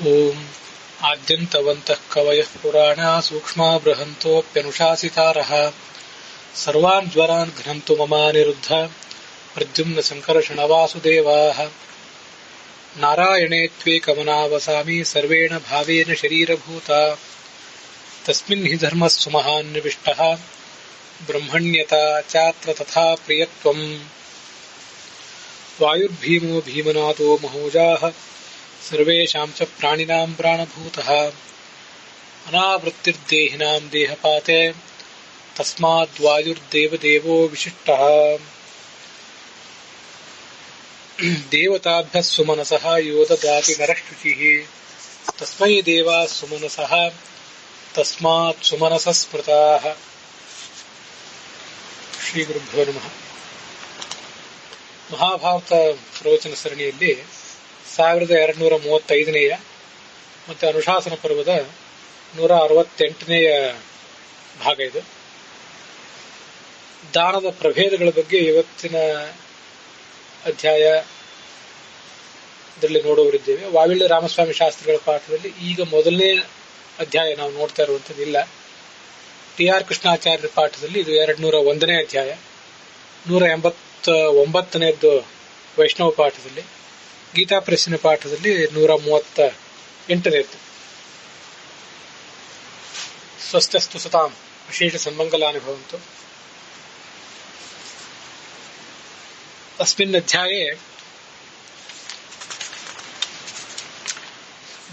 ಓಂ ಆದ್ಯಂತವಂತಃ ಕವಯಃ ಪುರಾಣಾ ಸೂಕ್ಷ್ಮಾ ಬೃಹಂತೋಪ್ಯನುಶಾಸಿತಾರಃ ಸರ್ವಾನ್ ಜ್ವರಾನ್ ಘ್ನಂತು ಮಮಾನಿರುದ್ಧ ಪ್ರದ್ಯುಮ್ನ ಸಂಕರ್ಷಣ ವಾಸುದೇವಾಃ ನಾರಾಯಣೇ ತ್ವೇಕಮನಾವಸಾಮಿ ಸರ್ವೇಣ ಭಾವೇನ ಶರೀರಭೂತ ತಸ್ಮಿನ್ ಹಿ ಧರ್ಮಸ್ಸು ಮಹಾನ್ ನಿವಿಷ್ಟಃ ಬ್ರಹ್ಮಣ್ಯತಾ ಚಾತ್ರ ತಥಾ ಪ್ರಿಯತ್ವಂ ವಾಯುರ್ಭೀಮೋ ಭೀಮನಾದೋ ಮಹೋಜಾಃ ಸರ್ವೇಷಾಂ ಚ ಪ್ರಾಣಿನಾಂ ಪ್ರಾಣಭೂತಃ ಅನಾವೃತ್ತಿರ್ದೇಹಿನಾಂ ದೇಹಪಾತೆ ತಸ್ಮಾದ್ವಾಯುರ್ದೇವದೇವೋ ವಿಶಿಷ್ಟಃ ದೇವತಾಭ್ಯಃ ಸುಮನಸಃ ಯೋ ದದಾತಿ ನರಃಶುಚಿಃ ತಸ್ಮೈ ದೇವಾಃ ಸುಮನಸಃ ತಸ್ಮಾತ್ ಸುಮನಸಃ ಸ್ಮೃತಾಃ. ಶ್ರೀ ಗುರುಭ್ಯೋ ನಮಃ. ಮಹಾಭಾರತ ಪ್ರವಚನ ಸರಣಿಯಲ್ಲಿ 1235ನೇಯ ಮತ್ತು ಅನುಶಾಸನ ಪರ್ವದ 168ನೇಯ ಭಾಗ ಇದು. ದಾನದ ಪ್ರಭೇದಗಳ ಬಗ್ಗೆ ಇವತ್ತಿನ ಅಧ್ಯಾಯ ಇದರಲ್ಲಿ ನೋಡುವರಿದ್ದೇವೆ. ವಾವಿಳ್ಯ ರಾಮಸ್ವಾಮಿ ಶಾಸ್ತ್ರಿಗಳ ಪಾಠದಲ್ಲಿ ಈಗ ಮೊದಲನೇ ಅಧ್ಯಾಯ ನಾವು ನೋಡ್ತಾ ಇರುವಂತದ್ದಿಲ್ಲ. ಟಿ.ಆರ್. ಕೃಷ್ಣಾಚಾರ್ಯರ ಪಾಠದಲ್ಲಿ ಇದು 201ನೇ ಅಧ್ಯಾಯ, 189ನೇದ್ದು ವೈಷ್ಣವ ಪಾಠದಲ್ಲಿ, ಗೀತಾ ಪ್ರೆಸ್ಸಿನ ಪಾಠದಲ್ಲಿ 138ನೇದ್ದು. ಸ್ವಸ್ಥಸ್ತು ಸತಾಂ ವಿಶೇಷ ಸನ್ಮಂಗಲಾನಿ ಭವಂತು. अस्मिन् अध्याये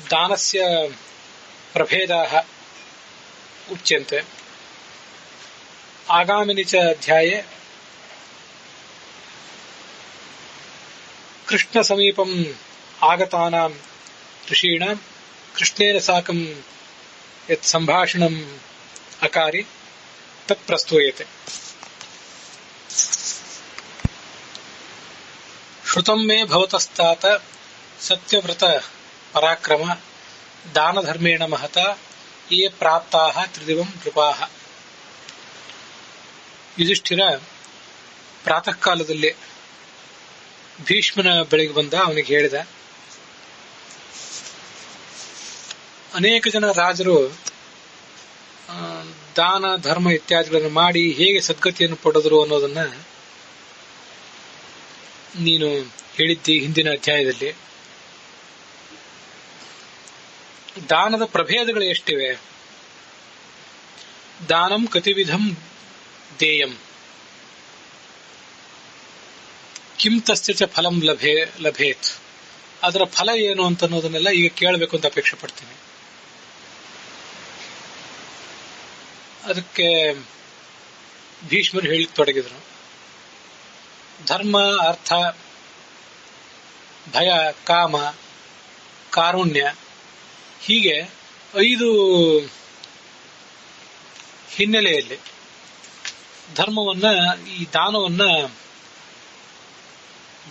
दानस्य प्रभेदाः उच्यन्ते. आगामिनि च अध्याये कृष्णसमीपम् आगतानां ऋषीणां कृष्णेन साकं यत् सम्भाषणम् अकारि तत् प्रस्तूयते. श्रुतं मे भवतस्तात सत्यव्रत पराक्रम दान धर्मेण महता ये प्राप्ताः त्रिदिवं नृपाः. ಯುಧಿಷ್ಠಿರ ಪ್ರಾತಃ ಕಾಲದಲ್ಲಿ ಭೀಷ್ಮನ ಬಳಿಗೆ ಬಂದ. ಅವನಿಗೆ ಹೇಳಿದ, ಅನೇಕ ಜನ ರಾಜರು ದಾನ ಧರ್ಮ ಇತ್ಯಾದಿಗಳನ್ನು ಮಾಡಿ ಹೇಗೆ ಸದ್ಗತಿಯನ್ನು ಪಡೆದರು ಅನ್ನೋದನ್ನ ನೀನು ಹೇಳಿದ್ದಿ ಹಿಂದಿನ ಅಧ್ಯಾಯದಲ್ಲಿ. ದಾನದ ಪ್ರಭೇದಗಳು ಎಷ್ಟಿವೆ? ದಾನಂ ಕತಿವಿಧಂ ದೇಯಂ ಕಿಂ ತಸ್ಯ ಚ ಫಲಂ ಲಭೇತ್. ಅದರ ಫಲ ಏನು ಅಂತ ಅನ್ನೋದನ್ನೆಲ್ಲ ಈಗ ಕೇಳಬೇಕು ಅಂತ ಅಪೇಕ್ಷೆ ಪಡ್ತೀನಿ. ಅದಕ್ಕೆ ಭೀಷ್ಮರು ಹೇಳಿಕ್ ತೊಡಗಿದ್ರು. ಧರ್ಮ, ಅರ್ಥ, ಭಯ, ಕಾಮ, ಕಾರುಣ್ಯ, ಹೀಗೆ 5 ಹಿನ್ನೆಲೆಯಲ್ಲಿ ಧರ್ಮವನ್ನ, ಈ ದಾನವನ್ನ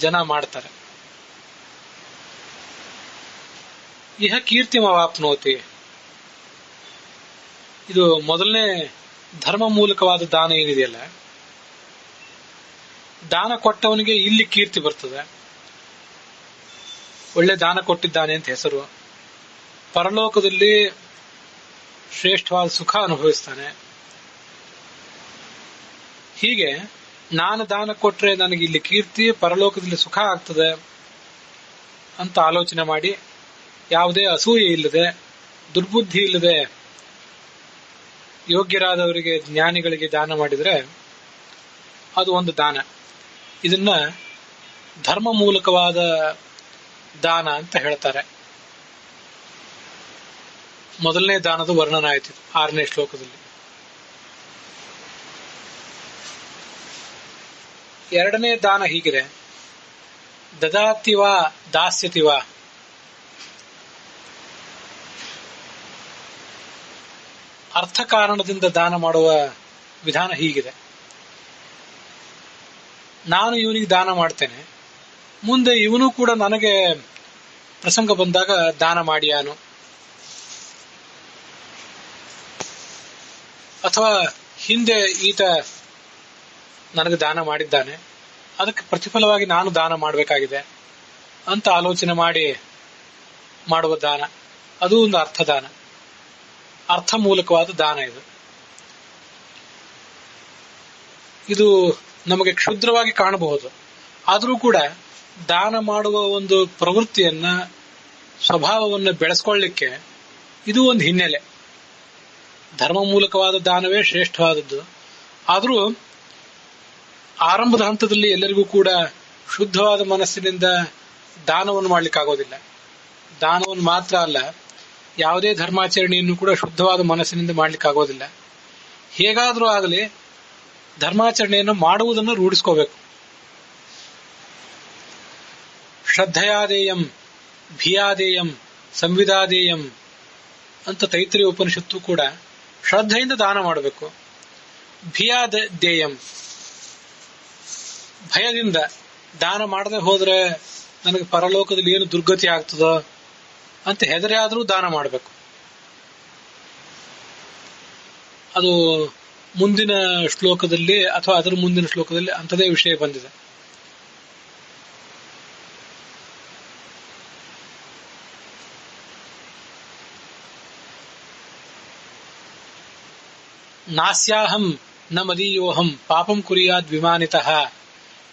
ಜನ ಮಾಡ್ತಾರೆ. ಇಹ ಕೀರ್ತಿಮವಾಪ್ನೋತಿ. ಇದು ಮೊದಲನೇ ಧರ್ಮ ಮೂಲಕವಾದ ದಾನ ಏನಿದೆಯಲ್ಲ, ದಾನ ಕೊಟ್ಟವನಿಗೆ ಇಲ್ಲಿ ಕೀರ್ತಿ ಬರ್ತದೆ. ಒಳ್ಳೆ ದಾನ ಕೊಟ್ಟಿದ್ದಾನೆ ಅಂತ ಹೆಸರು. ಪರಲೋಕದಲ್ಲಿ ಶ್ರೇಷ್ಠವಾದ ಸುಖ ಅನುಭವಿಸ್ತಾನೆ. ಹೀಗೆ ನಾನು ದಾನ ಕೊಟ್ರೆ ನನಗೆ ಇಲ್ಲಿ ಕೀರ್ತಿ, ಪರಲೋಕದಲ್ಲಿ ಸುಖ ಆಗ್ತದೆ ಅಂತ ಆಲೋಚನೆ ಮಾಡಿ ಯಾವುದೇ ಅಸೂಯೆ ಇಲ್ಲದೆ, ದುರ್ಬುದ್ಧಿ ಇಲ್ಲದೆ ಯೋಗ್ಯರಾದವರಿಗೆ, ಜ್ಞಾನಿಗಳಿಗೆ ದಾನ ಮಾಡಿದರೆ ಅದು ಒಂದು ದಾನ. ಇದನ್ನ ಧರ್ಮ ಮೂಲಕವಾದ ದಾನ ಅಂತ ಹೇಳ್ತಾರೆ. ಮೊದಲನೇ ದಾನದ ವರ್ಣನ ಆಯ್ತು 6ನೇ ಶ್ಲೋಕದಲ್ಲಿ. 2ನೇ ದಾನ ಹೀಗಿದೆ: ದದಾತಿವಾ ದಾಸ್ಯತಿವಾ. ಅರ್ಥ ಕಾರಣದಿಂದ ದಾನ ಮಾಡುವ ವಿಧಾನ ಹೀಗಿದೆ: ನಾನು ಇವನಿಗೆ ದಾನ ಮಾಡ್ತೇನೆ, ಮುಂದೆ ಇವನು ಕೂಡ ನನಗೆ ಪ್ರಸಂಗ ಬಂದಾಗ ದಾನ ಮಾಡಿಯಾನು, ಅಥವಾ ಹಿಂದೆ ಈತ ನನಗೆ ದಾನ ಮಾಡಿದ್ದಾನೆ, ಅದಕ್ಕೆ ಪ್ರತಿಫಲವಾಗಿ ನಾನು ದಾನ ಮಾಡಬೇಕಾಗಿದೆ ಅಂತ ಆಲೋಚನೆ ಮಾಡಿ ಮಾಡುವ ದಾನ. ಅದು ಒಂದು ಅರ್ಥದಾನ, ಅರ್ಥ ಮೂಲಕವಾದ ದಾನ. ಇದು ನಮಗೆ ಕ್ಷುದ್ರವಾಗಿ ಕಾಣಬಹುದು. ಆದರೂ ಕೂಡ ದಾನ ಮಾಡುವ ಒಂದು ಪ್ರವೃತ್ತಿಯನ್ನ, ಸ್ವಭಾವವನ್ನು ಬೆಳೆಸ್ಕೊಳ್ಳಿಕ್ಕೆ ಇದು ಒಂದು ಹಿನ್ನೆಲೆ. ಧರ್ಮ ಮೂಲಕವಾದ ದಾನವೇ ಶ್ರೇಷ್ಠವಾದದ್ದು. ಆದರೂ ಆರಂಭದ ಹಂತದಲ್ಲಿ ಎಲ್ಲರಿಗೂ ಕೂಡ ಶುದ್ಧವಾದ ಮನಸ್ಸಿನಿಂದ ದಾನವನ್ನು ಮಾಡಲಿಕ್ಕಾಗೋದಿಲ್ಲ. ದಾನವನ್ನು ಮಾತ್ರ ಅಲ್ಲ, ಯಾವುದೇ ಧರ್ಮಾಚರಣೆಯನ್ನು ಕೂಡ ಶುದ್ಧವಾದ ಮನಸ್ಸಿನಿಂದ ಮಾಡಲಿಕ್ಕಾಗೋದಿಲ್ಲ. ಹೇಗಾದರೂ ಆಗಲಿ ಧರ್ಮಾಚರಣೆಯನ್ನು ಮಾಡುವುದನ್ನು ರೂಢಿಸ್ಕೋಬೇಕು. ಶ್ರದ್ಧೆಯಾದೇಯಂ ಭಿಯಾದೇಯಂ ಸಂವಿದಾದೇಯಂ ಅಂತ ತೈತ್ರಿಯ ಉಪನಿಷತ್ತು ಕೂಡ ಶ್ರದ್ಧೆಯಿಂದ ದಾನ ಮಾಡಬೇಕು. ಭಿಯಾದೇಯಂ, ಭಯದಿಂದ ದಾನ ಮಾಡದೆ ಹೋದ್ರೆ ನನಗೆ ಪರಲೋಕದಲ್ಲಿ ಏನು ದುರ್ಗತಿ ಆಗ್ತದೋ ಅಂತ ಹೆದರಿ ಆದರೂ ದಾನ ಮಾಡಬೇಕು. ಅದು ಮುಂದಿನ ಶ್ಲೋಕದಲ್ಲಿ ಅಥವಾ ಅದರ ಮುಂದಿನ ಶ್ಲೋಕದಲ್ಲಿ ಅಂಥದೇ ವಿಷಯ ಬಂದಿದೆ. ನಾಸ್ಯಾಹಂ ನ ಮದೀಯೋಹಂ ಪಾಪಂ ಕುರ್ಯಾದ್ ವಿಮಾನಿತಃ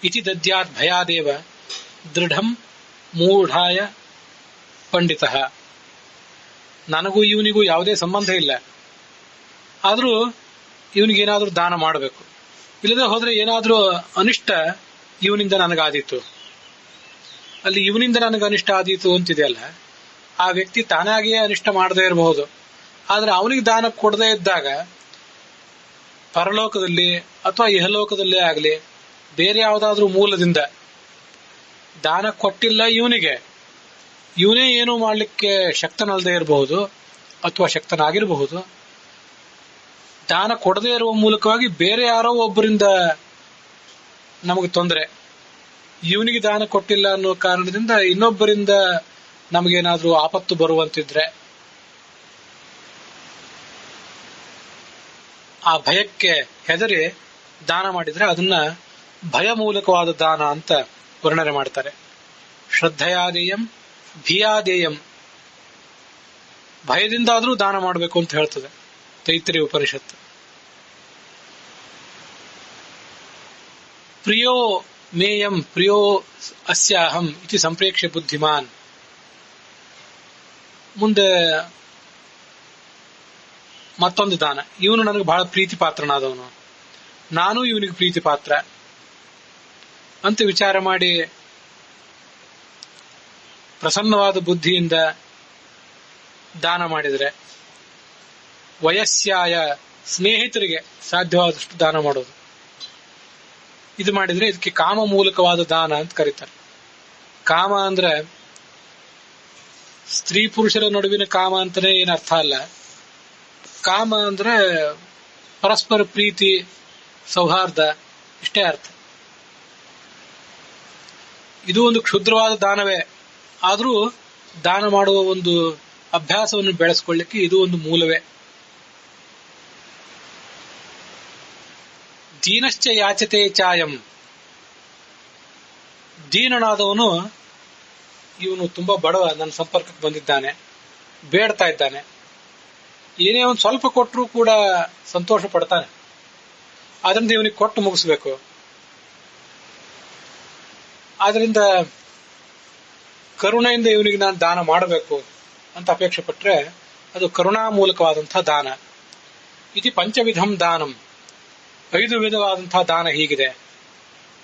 ಇತಿ ದದ್ಯಾತ್ ಭಯಾದೇವ ದೃಢಂ ಮೂಢಾಯ ಪಂಡಿತಃ. ನನಗೂ ಇವನಿಗೂ ಯಾವುದೇ ಸಂಬಂಧ ಇಲ್ಲ, ಆದರೂ ಇವನಿಗೇನಾದ್ರೂ ದಾನ ಮಾಡಬೇಕು. ಇಲ್ಲದೆ ಹೋದ್ರೆ ಏನಾದ್ರೂ ಅನಿಷ್ಟ ಇವನಿಂದ ನನಗಾದೀತು, ಅಲ್ಲಿ ಇವನಿಂದ ನನಗೆ ಅನಿಷ್ಟ ಆದೀತು ಅಂತಿದೆಯಲ್ಲ, ಆ ವ್ಯಕ್ತಿ ತಾನಾಗಿಯೇ ಅನಿಷ್ಟ ಮಾಡದೇ ಇರಬಹುದು. ಆದ್ರೆ ಅವನಿಗೆ ದಾನ ಕೊಡದೇ ಇದ್ದಾಗ ಪರಲೋಕದಲ್ಲಿ ಅಥವಾ ಇಹಲೋಕದಲ್ಲೇ ಆಗಲಿ ಬೇರೆ ಯಾವುದಾದ್ರೂ ಮೂಲದಿಂದ ದಾನ ಕೊಟ್ಟಿಲ್ಲ ಇವನಿಗೆ, ಇವನೇ ಏನೂ ಮಾಡಲಿಕ್ಕೆ ಶಕ್ತನಲ್ಲದೆ ಇರಬಹುದು ಅಥವಾ ಶಕ್ತನಾಗಿರಬಹುದು. ದಾನ ಕೊಡದೇ ಇರುವ ಮೂಲಕವಾಗಿ ಬೇರೆ ಯಾರೋ ಒಬ್ಬರಿಂದ ನಮಗೆ ತೊಂದರೆ, ಇವನಿಗೆ ದಾನ ಕೊಟ್ಟಿಲ್ಲ ಅನ್ನೋ ಕಾರಣದಿಂದ ಇನ್ನೊಬ್ಬರಿಂದ ನಮಗೇನಾದ್ರೂ ಆಪತ್ತು ಬರುವಂತಿದ್ರೆ ಆ ಭಯಕ್ಕೆ ಹೆದರಿ ದಾನ ಮಾಡಿದ್ರೆ ಅದನ್ನ ಭಯ ಮೂಲಕವಾದ ದಾನ ಅಂತ ವರ್ಣನೆ ಮಾಡ್ತಾರೆ. ಶ್ರದ್ಧೆಯಾದೇಯಂ ಭಿಯಾದೇಯಂ, ಭಯದಿಂದಾದ್ರೂ ದಾನ ಮಾಡಬೇಕು ಅಂತ ಹೇಳ್ತದೆ ತೈತ್ರಿಯ ಉಪನಿಷತ್ತು. ಪ್ರಿಯೋ ಮೇಯಂ ಪ್ರಿಯೋ ಅಸ್ಯಾಹಂ ಇತಿ ಸಂಪ್ರೇಕ್ಷ್ಯ ಬುದ್ಧಿಮಾನ್. ಮುಂದೆ ಮತ್ತೊಂದು ದಾನ, ಇವನು ನನಗೆ ಬಹಳ ಪ್ರೀತಿ ಪಾತ್ರನಾದವನು, ನಾನು ಇವನಿಗೆ ಪ್ರೀತಿ ಪಾತ್ರ ಅಂತ ವಿಚಾರ ಮಾಡಿ ಪ್ರಸನ್ನವಾದ ಬುದ್ಧಿಯಿಂದ ದಾನ ಮಾಡಿದರೆ, ವಯಸ್ಸಾಯ ಸ್ನೇಹಿತರಿಗೆ ಸಾಧ್ಯವಾದಷ್ಟು ದಾನ ಮಾಡೋದು, ಇದು ಮಾಡಿದ್ರೆ ಇದಕ್ಕೆ ಕಾಮ ಮೂಲಕವಾದ ದಾನ ಅಂತ ಕರೀತಾರೆ. ಕಾಮ ಅಂದ್ರೆ ಸ್ತ್ರೀ ಪುರುಷರ ನಡುವಿನ ಕಾಮ ಅಂತಾನೆ ಏನ್ ಅರ್ಥ ಅಲ್ಲ. ಕಾಮ ಅಂದ್ರೆ ಪರಸ್ಪರ ಪ್ರೀತಿ, ಸೌಹಾರ್ದ, ಇಷ್ಟೇ ಅರ್ಥ. ಇದು ಒಂದು ಕ್ಷುದ್ರವಾದ ದಾನವೇ, ಆದರೂ ದಾನ ಮಾಡುವ ಒಂದು ಅಭ್ಯಾಸವನ್ನು ಬೆಳೆಸ್ಕೊಳ್ಳಿಕ್ಕೆ ಇದು ಒಂದು ಮೂಲವೇ. ದೀನಶ್ಚ ಯಾಚತೆ ಚಾಯಂ, ದೀನನಾದವನು, ಇವನು ತುಂಬಾ ಬಡವ, ನನ್ನ ಸಂಪರ್ಕಕ್ಕೆ ಬಂದಿದ್ದಾನೆ, ಬೇಡ್ತಾ ಇದ್ದಾನೆ, ಏನೇ ಒಂದು ಸ್ವಲ್ಪ ಕೊಟ್ಟರೂ ಕೂಡ ಸಂತೋಷ ಪಡ್ತಾನೆ, ಆದ್ರಿಂದ ಇವನಿಗೆ ಕೊಟ್ಟು ಮುಗಿಸ್ಬೇಕು. ಆದ್ರಿಂದ ಕರುಣೆಯಿಂದ ಇವನಿಗೆ ನಾನು ದಾನ ಮಾಡಬೇಕು ಅಂತ ಅಪೇಕ್ಷೆ ಪಟ್ರೆ ಅದು ಕರುಣಾ ಮೂಲಕವಾದಂತಹ ದಾನ. ಇತಿ ಪಂಚವಿಧಂ ದಾನಂ, 5 ವಿಧವಾದಂತಹ ದಾನ ಹೀಗಿದೆ.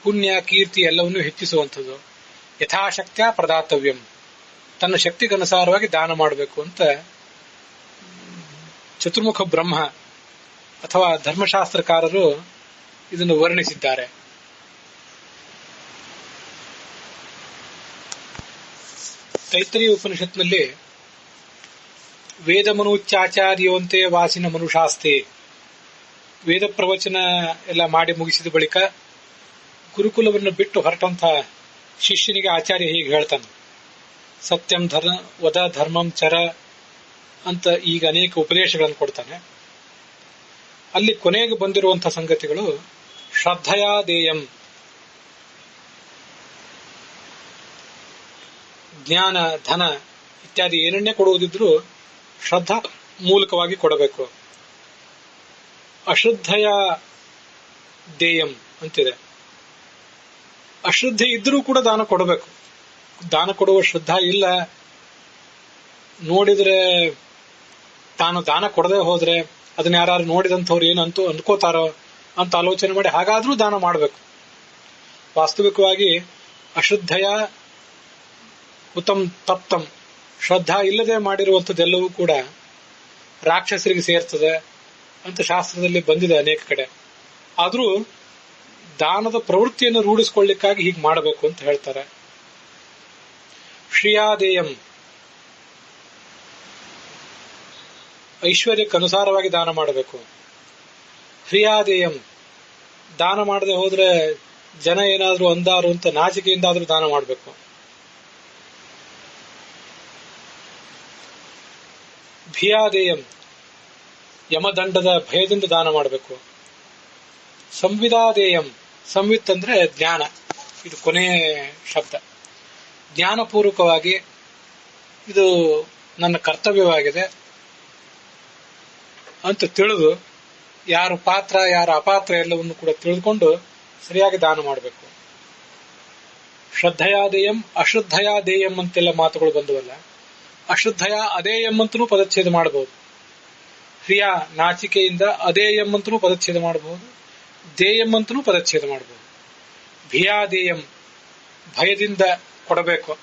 ಪುಣ್ಯ ಕೀರ್ತಿ ಎಲ್ಲವನ್ನೂ ಹೆಚ್ಚಿಸುವಂಥದ್ದು. ಯಥಾಶಕ್ತಿಯ ಪ್ರದಾತವ್ಯಂ, ತನ್ನ ಶಕ್ತಿಗನುಸಾರವಾಗಿ ದಾನ ಮಾಡಬೇಕು ಅಂತ ಚತುರ್ಮುಖ ಬ್ರಹ್ಮ ಅಥವಾ ಧರ್ಮಶಾಸ್ತ್ರಕಾರರು ಇದನ್ನು ವರ್ಣಿಸಿದ್ದಾರೆ. ತೈತ್ರಿಯ ಉಪನಿಷತ್ನಲ್ಲಿ ವೇದ ಮನುಚ್ಚಾಚಾರ್ಯೋಂತೆ ವಾಸಿನ ಮನುಷಾಸ್ತೆ, ವೇದ ಪ್ರವಚನ ಎಲ್ಲ ಮಾಡಿ ಮುಗಿಸಿದ ಬಳಿಕ ಗುರುಕುಲವನ್ನು ಬಿಟ್ಟು ಹೊರಟಂತ ಶಿಷ್ಯನಿಗೆ ಆಚಾರ್ಯ ಹೀಗೆ ಹೇಳ್ತಾನೆ, ಸತ್ಯಂ ವದ ಧರ್ಮಂ ಚರ ಅಂತ ಈಗ ಅನೇಕ ಉಪದೇಶಗಳನ್ನು ಕೊಡ್ತಾನೆ. ಅಲ್ಲಿ ಕೊನೆಗೆ ಬಂದಿರುವಂತಹ ಸಂಗತಿಗಳು ಶ್ರದ್ಧೆಯಾದೇಯಂ, ಜ್ಞಾನ ಧನ ಇತ್ಯಾದಿ ಏನನ್ನೇ ಕೊಡುವುದಿದ್ರೂ ಶ್ರದ್ಧಾ ಮೂಲಕವಾಗಿ ಕೊಡಬೇಕು. ಅಶ್ರದ್ಧೆಯ ದೇಯಂ ಅಂತಿದೆ. ಅಶ್ರದ್ಧೆ ಇದ್ರೂ ಕೂಡ ದಾನ ಕೊಡಬೇಕು. ದಾನ ಕೊಡುವ ಶ್ರದ್ಧಾ ಇಲ್ಲ, ನೋಡಿದ್ರೆ ತಾನು ದಾನ ಕೊಡದೆ ಹೋದ್ರೆ ಅದನ್ನ ಯಾರು ನೋಡಿದಂಥವ್ರು ಏನಂತೂ ಅಂದ್ಕೋತಾರೋ ಅಂತ ಆಲೋಚನೆ ಮಾಡಿ ಹಾಗಾದ್ರೂ ದಾನ ಮಾಡಬೇಕು. ವಾಸ್ತವಿಕವಾಗಿ ಅಶ್ರದ್ಧೆಯ ಉತ್ತಮ್ ತಪ್ತಂ, ಶ್ರದ್ಧಾ ಇಲ್ಲದೆ ಮಾಡಿರುವಂಥದ್ದೆಲ್ಲವೂ ಕೂಡ ರಾಕ್ಷಸರಿಗೆ ಸೇರ್ತದೆ ಅಂತ ಶಾಸ್ತ್ರದಲ್ಲಿ ಬಂದಿದೆ ಅನೇಕ ಕಡೆ. ಆದ್ರೂ ದಾನದ ಪ್ರವೃತ್ತಿಯನ್ನು ರೂಢಿಸಿಕೊಳ್ಳಿಕ್ಕಾಗಿ ಹೀಗೆ ಮಾಡಬೇಕು ಅಂತ ಹೇಳ್ತಾರೆ. ಶ್ರಿಯಾದೇಯಂ, ಐಶ್ವರ್ಯಕ್ಕನುಸಾರವಾಗಿ ದಾನ ಮಾಡಬೇಕು. ಹ್ರಿಯಾದೇಯಂ, ದಾನ ಮಾಡದೆ ಹೋದ್ರೆ ಜನ ಏನಾದ್ರೂ ಅಂದಾರು ಅಂತ ನಾಚಿಕೆಯಿಂದಾದ್ರೂ ದಾನ ಮಾಡಬೇಕು. ಭಿಯಾದೇಯಂ, ಯಮದಂಡದ ಭಯದಿಂದ ದಾನ ಮಾಡಬೇಕು. ಸಂವಿದಾದೇಯಂ, ಸಂವಿತ್ ಅಂದ್ರೆ ಜ್ಞಾನ, ಇದು ಕೊನೆಯ ಶಬ್ದ. ಜ್ಞಾನಪೂರ್ವಕವಾಗಿ ಇದು ನನ್ನ ಕರ್ತವ್ಯವಾಗಿದೆ ಅಂತ ತಿಳಿದು ಯಾರು ಪಾತ್ರ ಯಾರ ಅಪಾತ್ರ ಎಲ್ಲವನ್ನು ಕೂಡ ತಿಳಿದುಕೊಂಡು ಸರಿಯಾಗಿ ದಾನ ಮಾಡಬೇಕು. ಶ್ರದ್ಧಯಾದೇಯಂ ಅಶ್ರದ್ಧಯಾದೇಯಂ ಅಂತೆಲ್ಲ ಮಾತುಗಳು ಬಂದವಲ್ಲ, ಅಶ್ರದ್ಧಯ ಅದೇಯಂ ಅಂತಲೂ ಪದಚ್ಛೇದ ಮಾಡಬಹುದು. ಕ್ರಿಯಾ ನಾಚಿಕೆಯಿಂದ ಅದೇಯಂ ಅಂತಲೂ ಪದಚ್ಛೇದ ಮಾಡಬಹುದು, ದೇಯಂ ಅಂತಲೂ ಪದಚ್ಛೇದ ಮಾಡಬಹುದು. ಭಿಯಾದೇಯಂ, ಭಯದಿಂದ ಕೊಡಬೇಕು,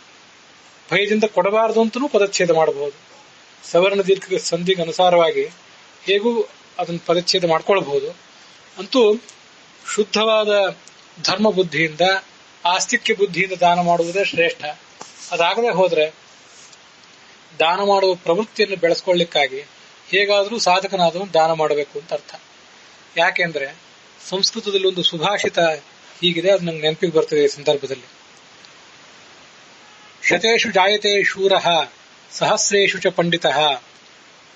ಭಯದಿಂದ ಕೊಡಬಾರದು ಅಂತಲೂ ಪದಚ್ಛೇದ ಮಾಡಬಹುದು. ಸವರ್ಣ ದೀರ್ಘ ಸಂಧಿಗೆ ಅನುಸಾರವಾಗಿ ಹೇಗೂ ಅದನ್ನು ಪದಚ್ಛೇದ ಮಾಡ್ಕೊಳ್ಬಹುದು. ಅಂತೂ ಶುದ್ಧವಾದ ಧರ್ಮ ಬುದ್ಧಿಯಿಂದ ಆಸ್ತಿಕ್ಯ ಬುದ್ಧಿಯಿಂದ ದಾನ ಮಾಡುವುದೇ ಶ್ರೇಷ್ಠ. ಅದಾಗದೆ ಹೋದ್ರೆ ದಾನ ಮಾಡುವ ಪ್ರವೃತ್ತಿಯನ್ನು ಬೆಳೆಸ್ಕೊಳ್ಳಿಕ್ಕಾಗಿ ಹೇಗಾದರೂ ಸಾಧಕನಾದವನು ದಾನ ಮಾಡಬೇಕು ಅಂತ ಅರ್ಥ. ಯಾಕೆಂದ್ರೆ ಸಂಸ್ಕೃತದಲ್ಲಿ ಒಂದು ಸುಭಾಷಿತ ಹೀಗಿದೆ, ಅದು ನಂಗೆ ನೆನಪಿಗೆ ಬರ್ತದೆ ಈ ಸಂದರ್ಭದಲ್ಲಿ. ಶತೇಷು ಜಾಯತೆ ಶೂರಃ ಸಹಸ್ರೇಷು ಚ ಪಂಡಿತಃ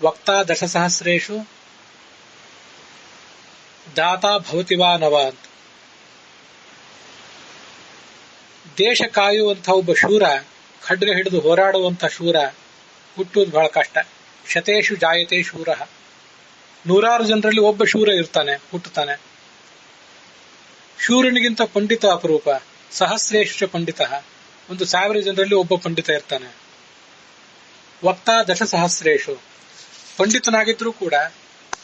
ವಕ್ತಾ ದಶಸಹಸ್ರೇಷು ದಾತಾ ಭವತಿ ವಾ ನವ ಅಂತ. ದೇಶ ಕಾಯುವಂತಹ ಒಬ್ಬ ಶೂರ, ಖಡ್ಗ ಹಿಡಿದು ಹೋರಾಡುವಂತಹ ಶೂರ ಹುಟ್ಟುವುದು ಬಹಳ ಕಷ್ಟ. ಶತೇಷು ಜಾಯತೆ ಶೂರ, ನೂರಾರು ಜನರಲ್ಲಿ ಒಬ್ಬ ಶೂರ ಇರ್ತಾನೆ, ಹುಟ್ಟುತ್ತಾನೆ. ಶೂರನಿಗಿಂತ ಪಂಡಿತ ಅಪರೂಪ. ಸಹಸ್ರೇಷು ಪಂಡಿತ, 1,000 ಜನರಲ್ಲಿ ಒಬ್ಬ ಪಂಡಿತ ಇರ್ತಾನೆ. ವಕ್ತಾ ದಶಸಹಸ್ರೇಷು, ಪಂಡಿತನಾಗಿದ್ರೂ ಕೂಡ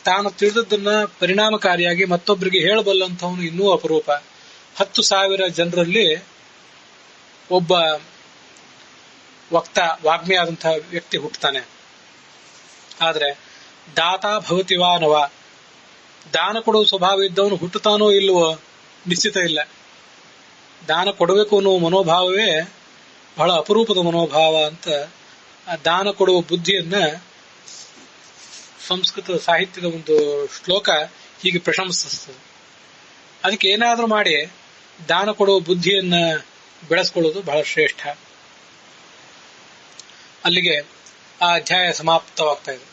ತಾನು ತಿಳಿದದ್ದನ್ನ ಪರಿಣಾಮಕಾರಿಯಾಗಿ ಮತ್ತೊಬ್ಬರಿಗೆ ಹೇಳಬಲ್ಲಂಥವನು ಇನ್ನೂ ಅಪರೂಪ. 10,000 ಜನರಲ್ಲಿ ಒಬ್ಬ ವಕ್ತಾ, ವಾಗ್ಮಿಯಾದಂತಹ ವ್ಯಕ್ತಿ ಹುಟ್ಟುತ್ತಾನೆ. ಆದ್ರೆ ದಾತಾ ಭವತಿ ವಾ ನವ, ದಾನ ಕೊಡುವ ಸ್ವಭಾವ ಇದ್ದವನು ಹುಟ್ಟುತ್ತಾನೋ ಇಲ್ವೋ ನಿಶ್ಚಿತ ಇಲ್ಲ. ದಾನ ಕೊಡಬೇಕು ಅನ್ನೋ ಮನೋಭಾವವೇ ಬಹಳ ಅಪರೂಪದ ಮನೋಭಾವ ಅಂತ ಆ ದಾನ ಕೊಡುವ ಬುದ್ಧಿಯನ್ನ ಸಂಸ್ಕೃತ ಸಾಹಿತ್ಯದ ಒಂದು ಶ್ಲೋಕ ಹೀಗೆ ಪ್ರಶಂಸಿಸ್ತದೆ. ಅದಕ್ಕೆ ಏನಾದ್ರೂ ಮಾಡಿ ದಾನ ಕೊಡುವ ಬುದ್ಧಿಯನ್ನ ಬೆಳೆಸ್ಕೊಳ್ಳೋದು ಬಹಳ ಶ್ರೇಷ್ಠ. ಅಲ್ಲಿಗೆ ಆ ಅಧ್ಯಾಯ ಸಮಾಪ್ತವಾಗ್ತಾ ಇದೆ.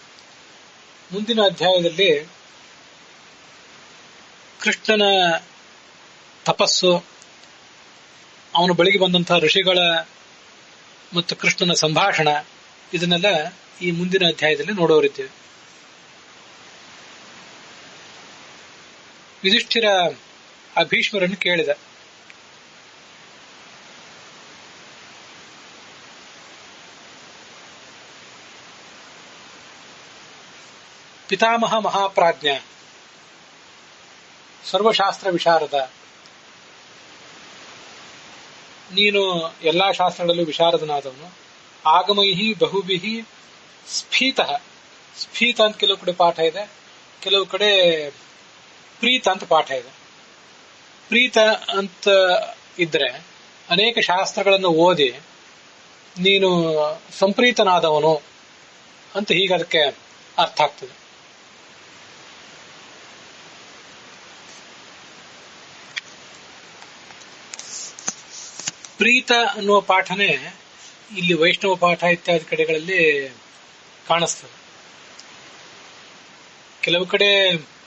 ಮುಂದಿನ ಅಧ್ಯಾಯದಲ್ಲಿ ಕೃಷ್ಣನ ತಪಸ್ಸು, ಅವನ ಬಳಿಗೆ ಬಂದಂತಹ ಋಷಿಗಳ ಮತ್ತು ಕೃಷ್ಣನ ಸಂಭಾಷಣ, ಇದನ್ನೆಲ್ಲ ಈ ಮುಂದಿನ ಅಧ್ಯಾಯದಲ್ಲಿ ನೋಡೋರಿದ್ದೇವೆ. ಯುಧಿಷ್ಠಿರ ಆ ಭೀಷ್ಮರನ್ನು ಕೇಳಿದ, ಪಿತಾಮಹ ಮಹಾಪ್ರಾಜ್ಞ, ಸರ್ವಶಾಸ್ತ್ರ ವಿಶಾರದ, ನೀನು ಎಲ್ಲಾ ಶಾಸ್ತ್ರಗಳಲ್ಲೂ ವಿಶಾರದನಾದವನು. ಆಗಮೈಹಿ ಬಹುಬಿಹಿ ಸ್ಫೀತ, ಸ್ಫೀತ ಅಂತ ಕೆಲವು ಕಡೆ ಪಾಠ ಇದೆ, ಕೆಲವು ಕಡೆ ಪ್ರೀತ ಅಂತ ಪಾಠ ಇದೆ. ಪ್ರೀತ ಅಂತ ಇದ್ರೆ ಅನೇಕ ಶಾಸ್ತ್ರಗಳನ್ನು ಓದಿ ನೀನು ಸಂಪ್ರೀತನಾದವನು ಅಂತ ಹೀಗೆ ಅದಕ್ಕೆ ಅರ್ಥ ಆಗ್ತದೆ. ಪ್ರೀತ ಅನ್ನುವ ಪಾಠನೇ ಇಲ್ಲಿ ವೈಷ್ಣವ ಪಾಠ ಇತ್ಯಾದಿ ಕಡೆಗಳಲ್ಲಿ ಕಾಣಿಸ್ತದೆ. ಕೆಲವು ಕಡೆ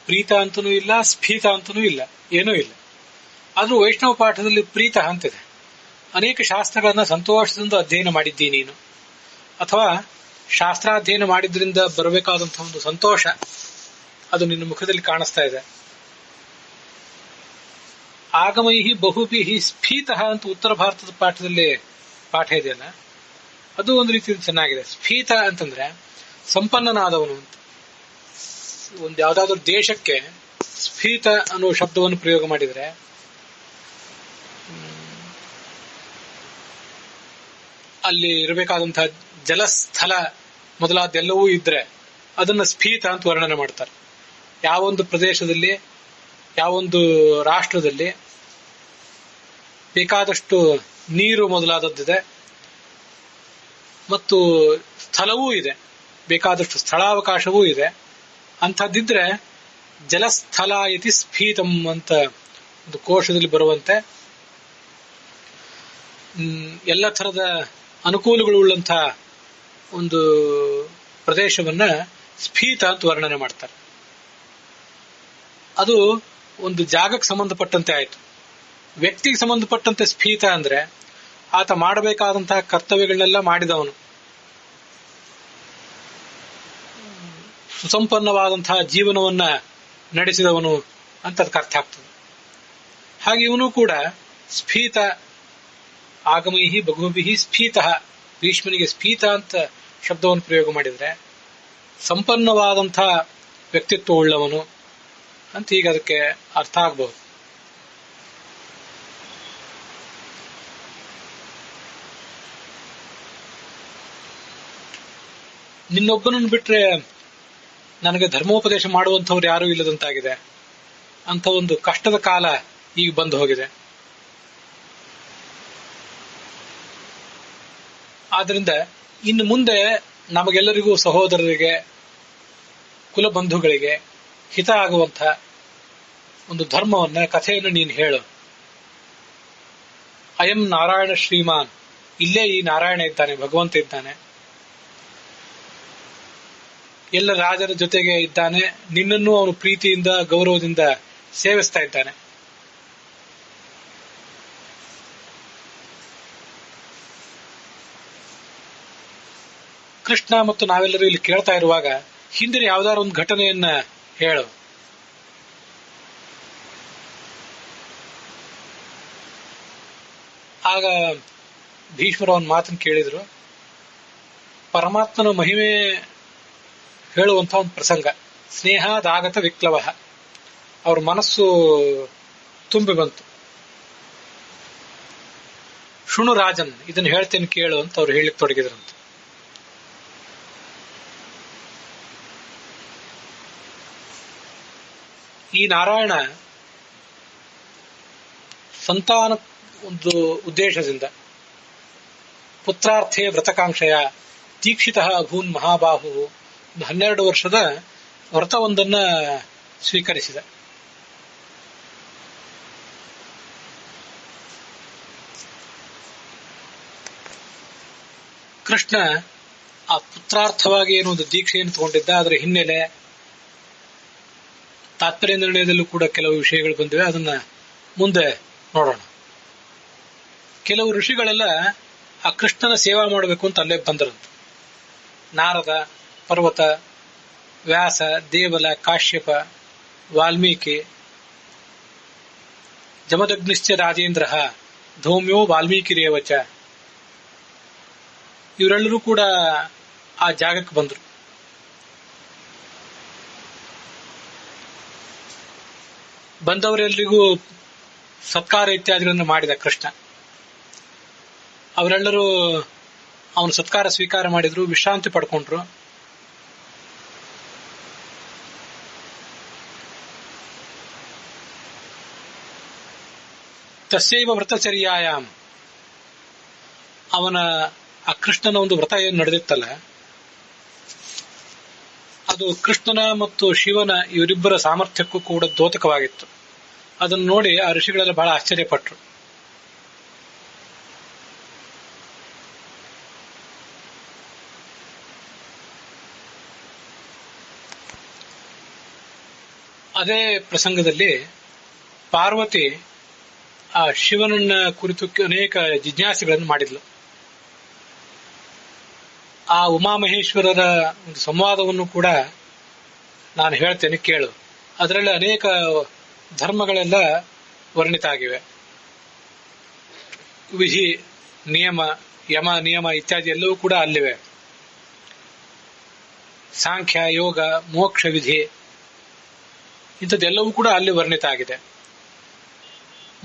ಪ್ರೀತ ಅಂತನೂ ಇಲ್ಲ, ಸ್ಫೀತ ಅಂತನೂ ಇಲ್ಲ, ಏನೂ ಇಲ್ಲ. ಆದ್ರೂ ವೈಷ್ಣವ ಪಾಠದಲ್ಲಿ ಪ್ರೀತ ಅಂತಿದೆ. ಅನೇಕ ಶಾಸ್ತ್ರಗಳನ್ನ ಸಂತೋಷದಿಂದ ಅಧ್ಯಯನ ಮಾಡಿದ್ದೀ ನೀನು, ಅಥವಾ ಶಾಸ್ತ್ರಾಧ್ಯಯನ ಮಾಡಿದ್ರಿಂದ ಬರಬೇಕಾದಂತಹ ಒಂದು ಸಂತೋಷ ಅದು ನಿನ್ನ ಮುಖದಲ್ಲಿ ಕಾಣಿಸ್ತಾ ಇದೆ. ಆಗಮೈಹಿ ಬಹುಭಿಹಿ ಸ್ಫೀತಃ ಅಂತ ಉತ್ತರ ಭಾರತದ ಪಾಠ ಇದೆಯಲ್ಲ, ಅದು ಒಂದು ರೀತಿಯಲ್ಲಿ ಚೆನ್ನಾಗಿದೆ. ಸ್ಫೀತ ಅಂತಂದ್ರೆ ಸಂಪನ್ನನಾದವನು ಅಂತ. ಒಂದು ಯಾವ್ದಾದ್ರು ದೇಶಕ್ಕೆ ಸ್ಫೀತ ಅನ್ನೋ ಶಬ್ದವನ್ನು ಪ್ರಯೋಗ ಮಾಡಿದರೆ ಅಲ್ಲಿ ಇರಬೇಕಾದಂತಹ ಜಲಸ್ಥಲ ಮೊದಲಾದೆಲ್ಲವೂ ಇದ್ರೆ ಅದನ್ನ ಸ್ಫೀತ ಅಂತ ವರ್ಣನೆ ಮಾಡ್ತಾರೆ. ಯಾವೊಂದು ಪ್ರದೇಶದಲ್ಲಿ, ಯಾವೊಂದು ರಾಷ್ಟ್ರದಲ್ಲಿ ಬೇಕಾದಷ್ಟು ನೀರು ಮೊದಲಾದದ್ದಿದೆ ಮತ್ತು ಸ್ಥಳವೂ ಇದೆ, ಬೇಕಾದಷ್ಟು ಸ್ಥಳಾವಕಾಶವೂ ಇದೆ, ಅಂಥದ್ದಿದ್ರೆ ಜಲಸ್ಥಲ ಇತಿ ಸ್ಫೀತಂ ಅಂತ ಒಂದು ಕೋಶದಲ್ಲಿ ಬರುವಂತೆ ಎಲ್ಲ ಥರದ ಅನುಕೂಲಗಳುಳ್ಳಂತಹ ಒಂದು ಪ್ರದೇಶವನ್ನ ಸ್ಫೀತ ಅಂತ ವರ್ಣನೆ ಮಾಡ್ತಾರೆ. ಅದು ಒಂದು ಜಾಗಕ್ಕೆ ಸಂಬಂಧಪಟ್ಟಂತೆ ಆಯಿತು. ವ್ಯಕ್ತಿಗೆ ಸಂಬಂಧಪಟ್ಟಂತೆ ಸ್ಫೀತ ಅಂದ್ರೆ ಆತ ಮಾಡಬೇಕಾದಂತಹ ಕರ್ತವ್ಯಗಳನ್ನೆಲ್ಲ ಮಾಡಿದವನು, ಸುಸಂಪನ್ನವಾದಂತಹ ಜೀವನವನ್ನ ನಡೆಸಿದವನು ಅಂತ ಅದಕ್ಕೆ ಅರ್ಥ ಆಗ್ತದೆ. ಹಾಗೆ ಇವನು ಕೂಡ ಸ್ಫೀತ, ಆಗಮೈಹಿ ಬಗುಭಿಹಿ ಸ್ಫೀತಃ, ಭೀಷ್ಮನಿಗೆ ಸ್ಫೀತ ಅಂತ ಶಬ್ದವನ್ನು ಪ್ರಯೋಗ ಮಾಡಿದ್ರೆ ಸಂಪನ್ನವಾದಂತಹ ವ್ಯಕ್ತಿತ್ವ ಉಳ್ಳವನು ಅಂತ ಈಗ ಅದಕ್ಕೆ ಅರ್ಥ ಆಗಬಹುದು. ನಿನ್ನೊಬ್ಬನನ್ನು ಬಿಟ್ರೆ ನನಗೆ ಧರ್ಮೋಪದೇಶ ಮಾಡುವಂಥವ್ರು ಯಾರೂ ಇಲ್ಲದಂತಾಗಿದೆ ಅಂತ ಒಂದು ಕಷ್ಟದ ಕಾಲ ಈಗ ಬಂದು ಹೋಗಿದೆ. ಆದ್ರಿಂದ ಇನ್ನು ಮುಂದೆ ನಮಗೆಲ್ಲರಿಗೂ, ಸಹೋದರರಿಗೆ, ಕುಲಬಂಧುಗಳಿಗೆ ಹಿತ ಆಗುವಂಥ ಒಂದು ಧರ್ಮವನ್ನ, ಕಥೆಯನ್ನು ನೀನು ಹೇಳು. ಅಯಂ ನಾರಾಯಣ ಶ್ರೀಮಾನ್, ಇಲ್ಲೇ ಈ ನಾರಾಯಣ ಇದ್ದಾನೆ, ಭಗವಂತ ಇದ್ದಾನೆ, ಎಲ್ಲ ರಾಜರ ಜೊತೆಗೆ ಇದ್ದಾನೆ, ನಿನ್ನನ್ನು ಅವನು ಪ್ರೀತಿಯಿಂದ ಗೌರವದಿಂದ ಸೇವಿಸ್ತಾ ಇದ್ದಾನೆ. ಕೃಷ್ಣ ಮತ್ತು ನಾವೆಲ್ಲರೂ ಇಲ್ಲಿ ಕೇಳ್ತಾ ಇರುವಾಗ ಹಿಂದಿನ ಯಾವ್ದಾದ್ರು ಒಂದು ಘಟನೆಯನ್ನ ಹೇಳು. ಆಗ ಭೀಷ್ಮರು ಅವನ ಮಾತನ್ನು ಕೇಳಿದ್ರು. ಪರಮಾತ್ಮನ ಮಹಿಮೆ ಹೇಳುವಂತಹ ಒಂದು ಪ್ರಸಂಗ, ಸ್ನೇಹಾದಾಗತ ವಿಕ್ಲವ, ಅವ್ರ ಮನಸ್ಸು ತುಂಬಿ ಬಂತು. ಶೃಣು ರಾಜನ್, ಇದನ್ನು ಹೇಳ್ತೇನೆ ಕೇಳು ಅಂತ ಅವ್ರು ಹೇಳಿಕ್ ತೊಡಗಿದ್ರಂತ. ಈ ನಾರಾಯಣ ಸಂತಾನ ಒಂದು ಉದ್ದೇಶದಿಂದ ಪುತ್ರಾರ್ಥೇ ವ್ರತಕಾಂಕ್ಷೆಯ ದೀಕ್ಷಿತ ಅಭೂನ್ ಮಹಾಬಾಹು 12 ವರ್ಷದ ವ್ರತವೊಂದನ್ನ ಸ್ವೀಕರಿಸಿದ. ಕೃಷ್ಣ ಆ ಪುತ್ರಾರ್ಥವಾಗಿ ಏನೋ ಒಂದು ದೀಕ್ಷೆಯನ್ನು ತಗೊಂಡಿದ್ದ. ಅದರ ಹಿನ್ನೆಲೆ ತಾತ್ಪರ್ಯ ನಿರ್ಣಯದಲ್ಲೂ ಕೂಡ ಕೆಲವು ವಿಷಯಗಳು ಬಂದಿವೆ, ಅದನ್ನ ಮುಂದೆ ನೋಡೋಣ. ಕೆಲವು ಋಷಿಗಳೆಲ್ಲ ಆ ಕೃಷ್ಣನ ಸೇವಾ ಮಾಡಬೇಕು ಅಂತ ಅಲ್ಲೇ ಬಂದರಂತೆ. ನಾರದ, ಪರ್ವತ, ವ್ಯಾಸ, ದೇವಲ, ಕಾಶ್ಯಪ, ವಾಲ್ಮೀಕಿ, ಜಮದಗ್ನಿಶ್ಚ ರಾಜೇಂದ್ರ, ಧೌಮ್ಯೋ ವಾಲ್ಮೀಕಿರೇವಚ, ಇವರೆಲ್ಲರೂ ಕೂಡ ಆ ಜಾಗಕ್ಕೆ ಬಂದರು. ಬಂದವರೆಲ್ಲರಿಗೂ ಸತ್ಕಾರ ಇತ್ಯಾದಿಗಳನ್ನು ಮಾಡಿದ ಕೃಷ್ಣ. ಅವರೆಲ್ಲರೂ ಅವನು ಸತ್ಕಾರ ಸ್ವೀಕಾರ ಮಾಡಿದ್ರು, ವಿಶ್ರಾಂತಿ ಪಡ್ಕೊಂಡ್ರು. ತಸ್ಯೈವ ವ್ರತಚರ್ಯಾಯಾಮ್, ಅವನ ಆ ಕೃಷ್ಣನ ಒಂದು ವ್ರತ ಏನು ನಡೆದಿತ್ತಲ್ಲ, ಅದು ಕೃಷ್ಣನ ಮತ್ತು ಶಿವನ ಇವರಿಬ್ಬರ ಸಾಮರ್ಥ್ಯಕ್ಕೂ ಕೂಡ ದ್ಯೋತಕವಾಗಿತ್ತು. ಅದನ್ನು ನೋಡಿ ಆ ಋಷಿಗಳೆಲ್ಲ ಬಹಳ ಆಶ್ಚರ್ಯಪಟ್ರು. ಅದೇ ಪ್ರಸಂಗದಲ್ಲಿ ಪಾರ್ವತಿ ಆ ಶಿವನನ್ನ ಕುರಿತು ಅನೇಕ ಜಿಜ್ಞಾಸೆಗಳನ್ನು ಮಾಡಿದ್ಲು. ಆ ಉಮಾಮಹೇಶ್ವರರ ಒಂದು ಸಂವಾದವನ್ನು ಕೂಡ ನಾನು ಹೇಳ್ತೇನೆ, ಕೇಳು. ಅದರಲ್ಲಿ ಅನೇಕ ಧರ್ಮಗಳೆಲ್ಲ ವರ್ಣಿತ ಆಗಿವೆ. ವಿಧಿ, ನಿಯಮ, ಯಮ, ನಿಯಮ ಇತ್ಯಾದಿ ಎಲ್ಲವೂ ಕೂಡ ಅಲ್ಲಿವೆ. ಸಾಂಖ್ಯ, ಯೋಗ, ಮೋಕ್ಷ ವಿಧಿ ಇಂಥದ್ದೆಲ್ಲವೂ ಕೂಡ ಅಲ್ಲಿ ವರ್ಣಿತ ಆಗಿದೆ.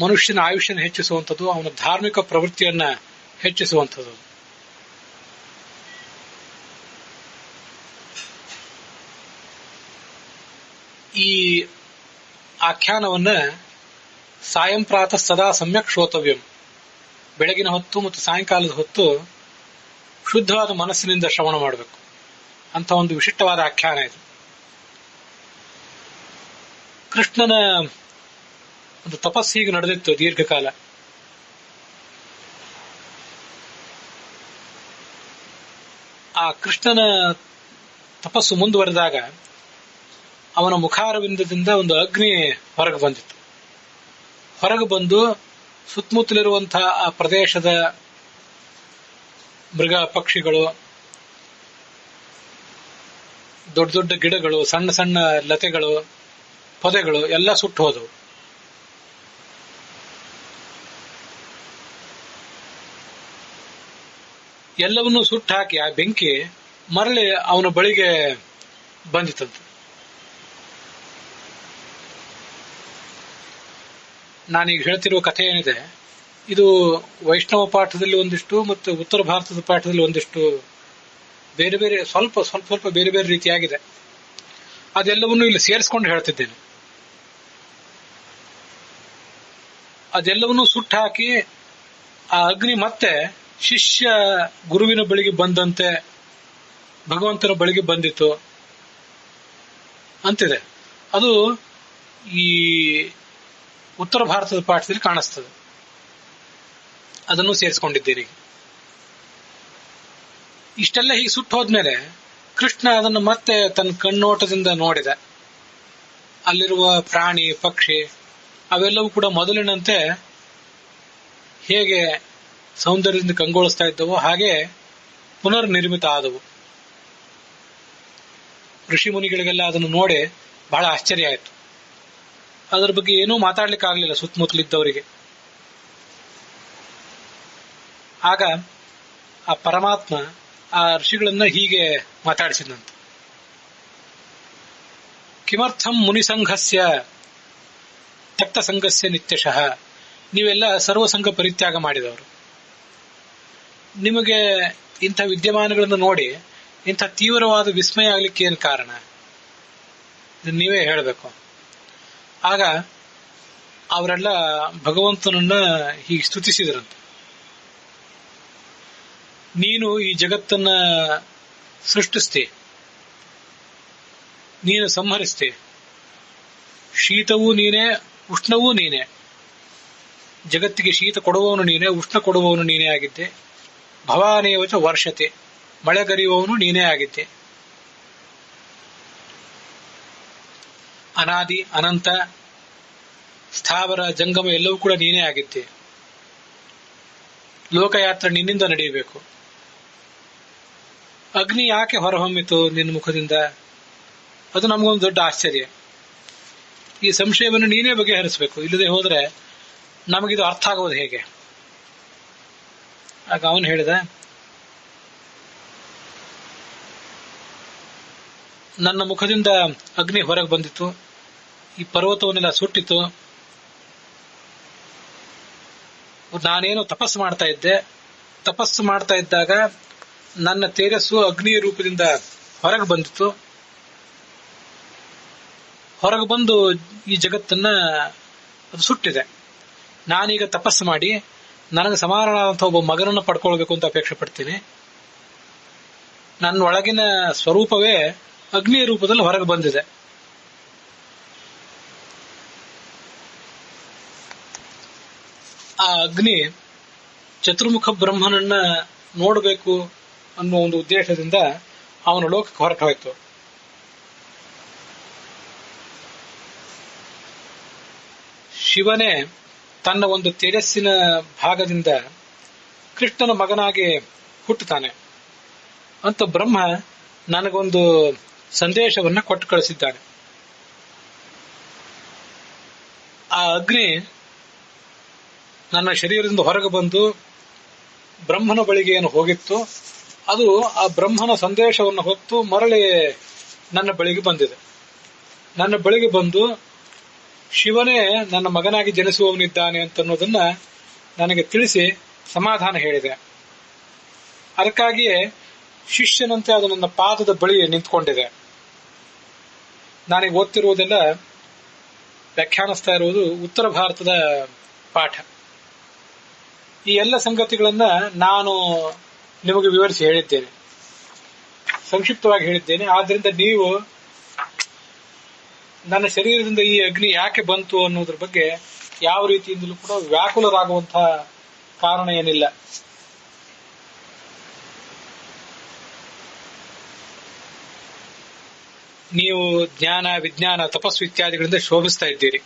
ಮನುಷ್ಯನ ಆಯುಷ್ಯನ ಹೆಚ್ಚಿಸುವಂಥದ್ದು, ಅವನ ಧಾರ್ಮಿಕ ಪ್ರವೃತ್ತಿಯನ್ನ ಹೆಚ್ಚಿಸುವಂಥದ್ದು. ಈ ಆಖ್ಯಾನವನ್ನ ಸಾಯಂ ಪ್ರಾತಃ ಸದಾ ಸಮ್ಯಕ್ ಶ್ರೋತವ್ಯಂ, ಬೆಳಗಿನ ಹೊತ್ತು ಮತ್ತು ಸಾಯಂಕಾಲದ ಹೊತ್ತು ಶುದ್ಧವಾದ ಮನಸ್ಸಿನಿಂದ ಶ್ರವಣ ಮಾಡಬೇಕು ಅಂತ ಒಂದು ವಿಶಿಷ್ಟವಾದ ಆಖ್ಯಾನ ಇದು. ಕೃಷ್ಣನ ಒಂದು ತಪಸ್ಸಿಗೆ ನಡೆದಿತ್ತು ದೀರ್ಘಕಾಲ. ಆ ಕೃಷ್ಣನ ತಪಸ್ಸು ಮುಂದುವರೆದಾಗ ಅವನ ಮುಖಾರವಿಂದದಿಂದ ಒಂದು ಅಗ್ನಿ ಹೊರಗೆ ಬಂದಿತ್ತು. ಹೊರಗೆ ಬಂದು ಸುತ್ತಮುತ್ತಲಿರುವಂತಹ ಆ ಪ್ರದೇಶದ ಮೃಗ ಪಕ್ಷಿಗಳು, ದೊಡ್ಡ ದೊಡ್ಡ ಗಿಡಗಳು, ಸಣ್ಣ ಸಣ್ಣ ಲತೆಗಳು, ಪೊದೆಗಳು ಎಲ್ಲ ಸುಟ್ಟು ಹೋದವು. ಎಲ್ಲವನ್ನೂ ಸುಟ್ಟು ಹಾಕಿ ಆ ಬೆಂಕಿ ಮರಳಿ ಅವನ ಬಳಿಗೆ ಬಂದಿತಂತೆ. ನಾನೀಗ ಹೇಳ್ತಿರುವ ಕಥೆ ಏನಿದೆ, ಇದು ವೈಷ್ಣವ ಪಾಠದಲ್ಲಿ ಒಂದಿಷ್ಟು ಮತ್ತು ಉತ್ತರ ಭಾರತದ ಪಾಠದಲ್ಲಿ ಒಂದಿಷ್ಟು ಬೇರೆ ಬೇರೆ ಸ್ವಲ್ಪ ಬೇರೆ ಬೇರೆ ರೀತಿಯಾಗಿದೆ. ಅದೆಲ್ಲವನ್ನೂ ಇಲ್ಲಿ ಸೇರಿಸ್ಕೊಂಡು ಹೇಳ್ತಿದ್ದೇನೆ. ಅದೆಲ್ಲವನ್ನೂ ಸುಟ್ಟು ಹಾಕಿ ಆ ಅಗ್ನಿ ಮತ್ತೆ ಶಿಷ್ಯ ಗುರುವಿನ ಬಳಿಗೆ ಬಂದಂತೆ ಭಗವಂತನ ಬಳಿಗೆ ಬಂದಿತ್ತು ಅಂತಿದೆ. ಅದು ಈ ಉತ್ತರ ಭಾರತದ ಪಾಠದಲ್ಲಿ ಕಾಣಿಸ್ತದೆ. ಅದನ್ನು ಸೇರಿಸಿಕೊಂಡಿದ್ದೀರಿ. ಇಷ್ಟೆಲ್ಲ ಹೀಗೆ ಸುಟ್ಟು ಹೋದ್ಮೇಲೆ ಕೃಷ್ಣ ಅದನ್ನು ಮತ್ತೆ ತನ್ನ ಕಣ್ಣೋಟದಿಂದ ನೋಡಿದ. ಅಲ್ಲಿರುವ ಪ್ರಾಣಿ ಪಕ್ಷಿ ಅವೆಲ್ಲವೂ ಕೂಡ ಮೊದಲಿನಂತೆ ಹೇಗೆ ಸೌಂದರ್ಯದಿಂದ ಕಂಗೊಳಿಸ್ತಾ ಇದ್ದವು ಹಾಗೆ ಪುನರ್ ನಿರ್ಮಿತ ಆದವು. ಋಷಿ ಮುನಿಗಳಿಗೆಲ್ಲ ಅದನ್ನು ನೋಡಿ ಬಹಳ ಆಶ್ಚರ್ಯ ಆಯಿತು. ಅದರ ಬಗ್ಗೆ ಏನೂ ಮಾತಾಡ್ಲಿಕ್ಕೆ ಆಗ್ಲಿಲ್ಲ ಸುತ್ತಮುತ್ತಲಿದ್ದವರಿಗೆ. ಆಗ ಆ ಪರಮಾತ್ಮ ಆ ಋಷಿಗಳನ್ನ ಹೀಗೆ ಮಾತಾಡಿಸಿದಂತೆ. ಕಿಮರ್ಥಂ ಮುನಿಸಂಘಸ್ಯ ತಕ್ತ ಸಂಘಸ್ಯ ನಿತ್ಯಶಃ. ನೀವೆಲ್ಲ ಸರ್ವಸಂಘ ಪರಿತ್ಯಾಗ ಮಾಡಿದವರು. ನಿಮಗೆ ಇಂಥ ವಿದ್ಯಮಾನಗಳನ್ನು ನೋಡಿ ಇಂಥ ತೀವ್ರವಾದ ವಿಸ್ಮಯ ಆಗ್ಲಿಕ್ಕೆ ಏನು ಕಾರಣ? ನೀವೇ ಹೇಳಬೇಕು. ಆಗ ಅವರೆಲ್ಲ ಭಗವಂತನನ್ನ ಹೀಗೆ ಸ್ತುತಿಸಿದ್ರಂತೆ. ನೀನು ಈ ಜಗತ್ತನ್ನ ಸೃಷ್ಟಿಸ್ತಿ, ನೀನು ಸಂಹರಿಸ್ತಿ, ಶೀತವೂ ನೀನೇ ಉಷ್ಣವೂ ನೀನೇ, ಜಗತ್ತಿಗೆ ಶೀತ ಕೊಡುವವನು ನೀನೇ, ಉಷ್ಣ ಕೊಡುವವನು ನೀನೇ ಆಗಿದ್ದೆ. ಭವಾನೇವಚ ವರ್ಷತೆ, ಮಳೆಗರಿಯುವವನು ನೀನೇ ಆಗಿದ್ದೆ. ಅನಾದಿ ಅನಂತ ಸ್ಥಾವರ ಜಂಗಮ ಎಲ್ಲವೂ ಕೂಡ ನೀನೇ ಆಗಿದ್ದೆ. ಲೋಕಯಾತ್ರೆ ನಿನ್ನಿಂದ ನಡೆಯಬೇಕು. ಅಗ್ನಿ ಯಾಕೆ ಹೊರಹೊಮ್ಮಿತು ನಿನ್ನ ಮುಖದಿಂದ? ಅದು ನಮಗೊಂದು ದೊಡ್ಡ ಆಶ್ಚರ್ಯ. ಈ ಸಂಶಯವನ್ನು ನೀನೇ ಬಗೆಹರಿಸಬೇಕು. ಇಲ್ಲದೆ ಹೋದ್ರೆ ನಮಗಿದು ಅರ್ಥ ಆಗೋದು ಹೇಗೆ? ಆಗ ಅವನು ಹೇಳಿದ, ನನ್ನ ಮುಖದಿಂದ ಅಗ್ನಿ ಹೊರಗೆ ಬಂದಿತ್ತು, ಈ ಪರ್ವತವನ್ನೆಲ್ಲ ಸುಟ್ಟಿತು. ನಾನೇನು ತಪಸ್ಸು ಮಾಡ್ತಾ ಇದ್ದೆ. ತಪಸ್ಸು ಮಾಡ್ತಾ ಇದ್ದಾಗ ನನ್ನ ತೇಜಸ್ಸು ಅಗ್ನಿಯ ರೂಪದಿಂದ ಹೊರಗೆ ಬಂದಿತ್ತು. ಹೊರಗೆ ಬಂದು ಈ ಜಗತ್ತನ್ನ ಅದು ಸುಟ್ಟಿದೆ. ನಾನೀಗ ತಪಸ್ಸು ಮಾಡಿ ನನಗೆ ಸಮಾನವಾದಂಥ ಒಬ್ಬ ಮಗನನ್ನು ಪಡ್ಕೊಳ್ಬೇಕು ಅಂತ ಅಪೇಕ್ಷೆ ಪಡ್ತೀನಿ. ನನ್ನ ಒಳಗಿನ ಸ್ವರೂಪವೇ ಅಗ್ನಿಯ ರೂಪದಲ್ಲಿ ಹೊರಗೆ ಬಂದಿದೆ. ಆ ಅಗ್ನಿ ಚತುರ್ಮುಖ ಬ್ರಹ್ಮನನ್ನ ನೋಡಬೇಕು ಅನ್ನೋ ಒಂದು ಉದ್ದೇಶದಿಂದ ಅವನ ಲೋಕಕ್ಕೆ ಹೊರಟು ಹೋಯ್ತು. ಶಿವನೇ ತನ್ನ ಒಂದು ತೇಜಸ್ಸಿನ ಭಾಗದಿಂದ ಕೃಷ್ಣನ ಮಗನಾಗಿ ಹುಟ್ಟುತ್ತಾನೆ. ಅಂತ ಬ್ರಹ್ಮ ನನಗೊಂದು ಸಂದೇಶವನ್ನ ಕೊಟ್ಟು ಕಳಿಸಿದ್ದಾನೆ. ಆ ಅಗ್ನಿ ನನ್ನ ಶರೀರದಿಂದ ಹೊರಗೆ ಬಂದು ಬ್ರಹ್ಮನ ಬಳಿಗೆ ಏನು ಹೋಗಿತ್ತು, ಅದು ಆ ಬ್ರಹ್ಮನ ಸಂದೇಶವನ್ನು ಹೊತ್ತು ಮರಳಿ ನನ್ನ ಬಳಿಗೆ ಬಂದಿದೆ. ನನ್ನ ಬಳಿಗೆ ಬಂದು ಶಿವನೇ ನನ್ನ ಮಗನಾಗಿ ಜನಿಸುವವನಿದ್ದಾನೆ ಅಂತನ್ನೋದನ್ನ ನನಗೆ ತಿಳಿಸಿ ಸಮಾಧಾನ ಹೇಳಿದೆ. ಅದಕ್ಕಾಗಿಯೇ ಶಿಷ್ಯನಂತೆ ಅದು ನನ್ನ ಪಾದದ ಬಳಿ ನಿಂತ್ಕೊಂಡಿದೆ. ನಾನೀಗ ಓದ್ತಿರುವುದೆಲ್ಲ ವ್ಯಾಖ್ಯಾನಿಸ್ತಾ ಇರುವುದು ಉತ್ತರ ಭಾರತದ ಪಾಠ. ಈ ಎಲ್ಲ ಸಂಗತಿಗಳನ್ನ ನಾನು ನಿಮಗೆ ವಿವರಿಸಿ ಹೇಳಿದ್ದೇನೆ, ಸಂಕ್ಷಿಪ್ತವಾಗಿ ಹೇಳಿದ್ದೇನೆ. ಆದ್ರಿಂದ ನೀವು ನನ್ನ ಶರೀರದಿಂದ ಈ ಅಗ್ನಿ ಯಾಕೆ ಬಂತು ಅನ್ನೋದ್ರ ಬಗ್ಗೆ ಯಾವ ರೀತಿಯಿಂದಲೂ ಕೂಡ ವ್ಯಾಕುಲರಾಗುವಂತಹ ಕಾರಣ ಏನಿಲ್ಲ. ನೀವು ಜ್ಞಾನ, ವಿಜ್ಞಾನ, ತಪಸ್ಸು ಇತ್ಯಾದಿಗಳಿಂದ ಶೋಭಿಸ್ತಾ ಇದ್ದೀರಿ.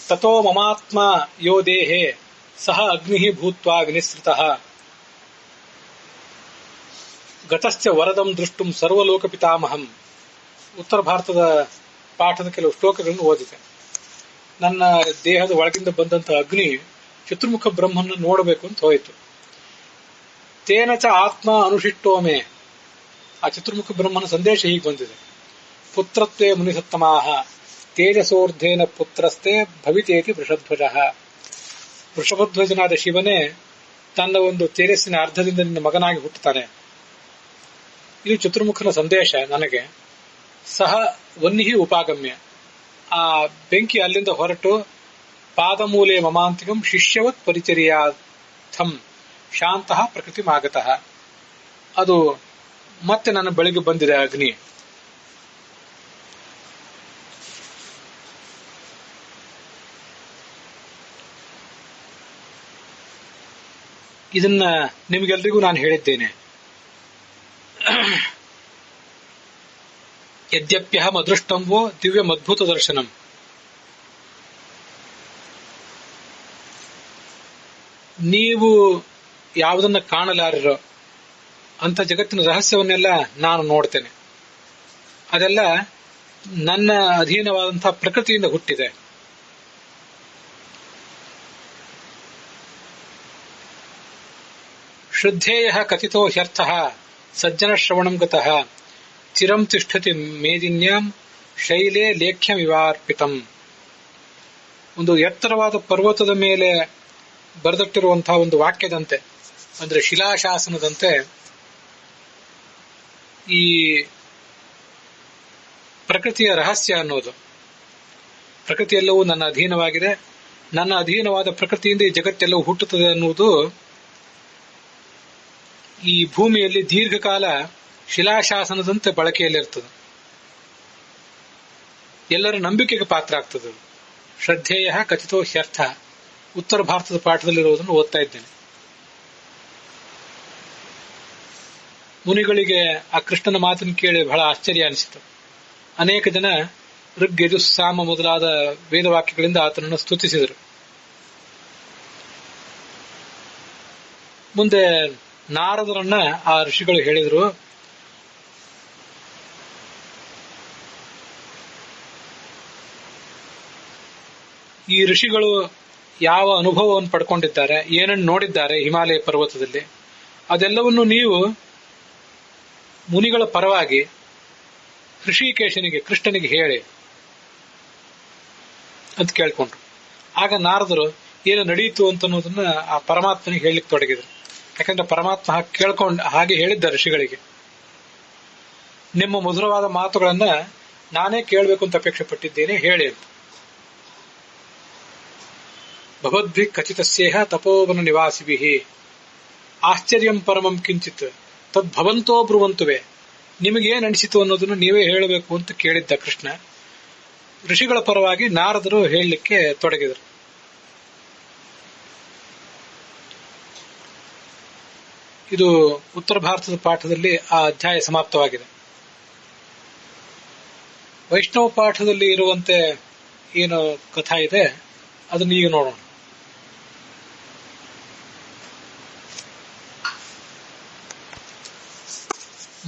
ತಥೋ ಮಮಾತ್ಮ ಯೋ ದೇಹೇ ಸಹ ಅಗ್ನಿ ಭೂತ್ವಾ ವಿನಿಸೃತಃ ಗತಶ್ಚ ವರದಂ ದೃಷ್ಟುಂ ಸರ್ವಲೋಕ ಪಿತಾಮಹಂ. ಉತ್ತರ ಭಾರತದ ಪಾಠದ ಕೆಲವು ಶ್ಲೋಕಗಳನ್ನು ಓದಿದೆ. ನನ್ನ ದೇಹದ ಒಳಗಿಂದ ಬಂದಂತಹ ಅಗ್ನಿ ಚತುರ್ಮುಖ ಬ್ರಹ್ಮನ ನೋಡಬೇಕು ಅಂತ ಹೋಯಿತು. ತೇನಚ ಆತ್ಮ ಅನುಶಿಷ್ಟೋಮೆ. ಆ ಚತುರ್ಮುಖ ಬ್ರಹ್ಮನ ಸಂದೇಶ ಹೀಗೆ ಬಂದಿದೆ. ಪುತ್ರತ್ವೇ ಮುನಿಸತ್ತಮಾಹ ತೇಜಸೋರ್ಧೇನ ಪುತ್ರಸ್ತೆ ಭವಿತೇತಿ ವೃಷಧ್ವಜ. ವೃಷಭಧ್ವಜನಾದ ಶಿವನೇ ತನ್ನ ಒಂದು ತೇಜಸ್ಸಿನ ಅರ್ಧದಿಂದ ನಿನ್ನ ಮಗನಾಗಿ ಹುಟ್ಟುತ್ತಾನೆ. ಇದು ಚತುರ್ಮುಖನ ಸಂದೇಶ ನನಗೆ. ಸಹ ವನ್ನಿಹಿ ಉಪಾಗಮ್ಯ. ಆ ಬೆಂಕಿ ಅಲ್ಲಿಂದ ಹೊರಟು ಪಾದಮೂಲೆ ಮಮಾಂತಿಕಂ ಶಿಷ್ಯವತ್ ಪರಿಚರ್ಯಾರ್ಥಂ ಶಾಂತಃ ಪ್ರಕೃತಿ ಆಗತಃ. ಅದು ಮತ್ತೆ ನನ್ನ ಬಳಿಗೆ ಬಂದಿದೆ ಅಗ್ನಿ. ಇದನ್ನ ನಿಮಗೆಲ್ರಿಗೂ ನಾನು ಹೇಳಿದ್ದೇನೆ. ಯದ್ಯಪ್ಯಹಂ ಅದೃಷ್ಟಂವೋ ದಿವ್ಯಮದ್ಭುತ ದರ್ಶನಂ. ನೀವು ಯಾವುದನ್ನ ಕಾಣಲಾರಿರೋ ಅಂತ ಜಗತ್ತಿನ ರಹಸ್ಯವನ್ನೆಲ್ಲ ನಾನು ನೋಡ್ತೇನೆ. ಅದೆಲ್ಲ ನನ್ನ ಅಧೀನವಾದಂತಹ ಪ್ರಕೃತಿಯಿಂದ ಹುಟ್ಟಿದೆ. ಶ್ರದ್ಧೇಯ ಕಥಿತೋ ಹ್ಯರ್ಥಃ ಸಜ್ಜನ ಶ್ರವಣಂ ಗತಃ ಚಿರಂ ತಿಷ್ಠತಿ ಮೇದಿನ್ಯಾಂ ಶೈಲೇ ಲೇಖ್ಯಮಿವಾರ್ಪಿತಂ. ಒಂದು ಎತ್ತರವಾದ ಪರ್ವತದ ಮೇಲೆ ಬರೆದಿಟ್ಟಿರುವಂತಹ ಒಂದು ವಾಕ್ಯದಂತೆ, ಅಂದ್ರೆ ಶಿಲಾಶಾಸನದಂತೆ, ಈ ಪ್ರಕೃತಿಯ ರಹಸ್ಯ ಅನ್ನೋದು. ಪ್ರಕೃತಿಯೆಲ್ಲವೂ ನನ್ನ ಅಧೀನವಾಗಿದೆ, ನನ್ನ ಅಧೀನವಾದ ಪ್ರಕೃತಿಯಿಂದ ಈ ಜಗತ್ತೆಲ್ಲವೂ ಹುಟ್ಟುತ್ತದೆ ಅನ್ನುವುದು ಈ ಭೂಮಿಯಲ್ಲಿ ದೀರ್ಘಕಾಲ ಶಿಲಾಶಾಸನದಂತೆ ಬಳಕೆಯಲ್ಲಿರ್ತದೆ. ಎಲ್ಲರ ನಂಬಿಕೆಗೆ ಪಾತ್ರ ಆಗ್ತದೆ. ಶ್ರದ್ಧೇಯ ಕಥಿತೋ ಹ್ಯರ್ಥ. ಉತ್ತರ ಭಾರತದ ಪಾಠದಲ್ಲಿರುವುದನ್ನು ಓದ್ತಾ ಇದ್ದೇನೆ. ಮುನಿಗಳಿಗೆ ಆ ಕೃಷ್ಣನ ಮಾತನ್ನು ಕೇಳಿ ಬಹಳ ಆಶ್ಚರ್ಯ ಅನಿಸಿತು. ಅನೇಕ ಜನ ಋಗ್, ಯಜುಸ್, ಸಾಮ ಮೊದಲಾದ ವೇದವಾಕ್ಯಗಳಿಂದ ಆತನನ್ನು ಸ್ತುತಿಸಿದರು. ಮುಂದೆ ನಾರದರನ್ನ ಆ ಋಷಿಗಳು ಹೇಳಿದರು, ಈ ಋಷಿಗಳು ಯಾವ ಅನುಭವವನ್ನು ಪಡ್ಕೊಂಡಿದ್ದಾರೆ, ಏನನ್ನು ನೋಡಿದ್ದಾರೆ ಹಿಮಾಲಯ ಪರ್ವತದಲ್ಲಿ, ಅದೆಲ್ಲವನ್ನು ನೀವು ಮುನಿಗಳ ಪರವಾಗಿ ಋಷಿಕೇಶನಿಗೆ, ಕೃಷ್ಣನಿಗೆ ಹೇಳಿ ಅಂತ ಕೇಳ್ಕೊಂಡ್ರು. ಆಗ ನಾರದರು ಏನು ನಡೆಯಿತು ಅಂತನ್ನೋದನ್ನ ಆ ಪರಮಾತ್ಮನಿಗೆ ಹೇಳಲಿಕ್ಕೆ ತೊಡಗಿದ್ರು. ಯಾಕಂದ್ರೆ ಪರಮಾತ್ಮ ಹಾಗೆ ಹೇಳಿದ್ದ ಋಷಿಗಳಿಗೆ, ನಿಮ್ಮ ಮಧುರವಾದ ಮಾತುಗಳನ್ನ ನಾನೇ ಕೇಳಬೇಕು ಅಂತ ಅಪೇಕ್ಷೆ ಪಟ್ಟಿದ್ದೇನೆ, ಹೇಳಿ ಅಂತ. ಭವದ್ಭಿ ಖಚಿತಸ್ಯೇಹ ತಪೋವನ ನಿವಾಸಿಭಿ ಆಶ್ಚರ್ಯಂ ಪರಮಂ ಕಿಂಚಿತ್ ತದ್ಭವಂತೋ ಬ್ರುವಂತುವೆ. ನಿಮಗೇನು ಅನಿಸಿತು ಅನ್ನೋದನ್ನು ನೀವೇ ಹೇಳಬೇಕು ಅಂತ ಕೇಳಿದ್ದ ಕೃಷ್ಣ. ಋಷಿಗಳ ಪರವಾಗಿ ನಾರದರು ಹೇಳಲಿಕ್ಕೆ ತೊಡಗಿದರು. ಇದು ಉತ್ತರ ಭಾರತದ ಪಾಠದಲ್ಲಿ ಆ ಅಧ್ಯಾಯ ಸಮಾಪ್ತವಾಗಿದೆ. ವೈಷ್ಣವ ಪಾಠದಲ್ಲಿ ಇರುವಂತೆ ಏನು ಕಥಾ ಇದೆ ಅದನ್ನು ಈಗ ನೋಡೋಣ.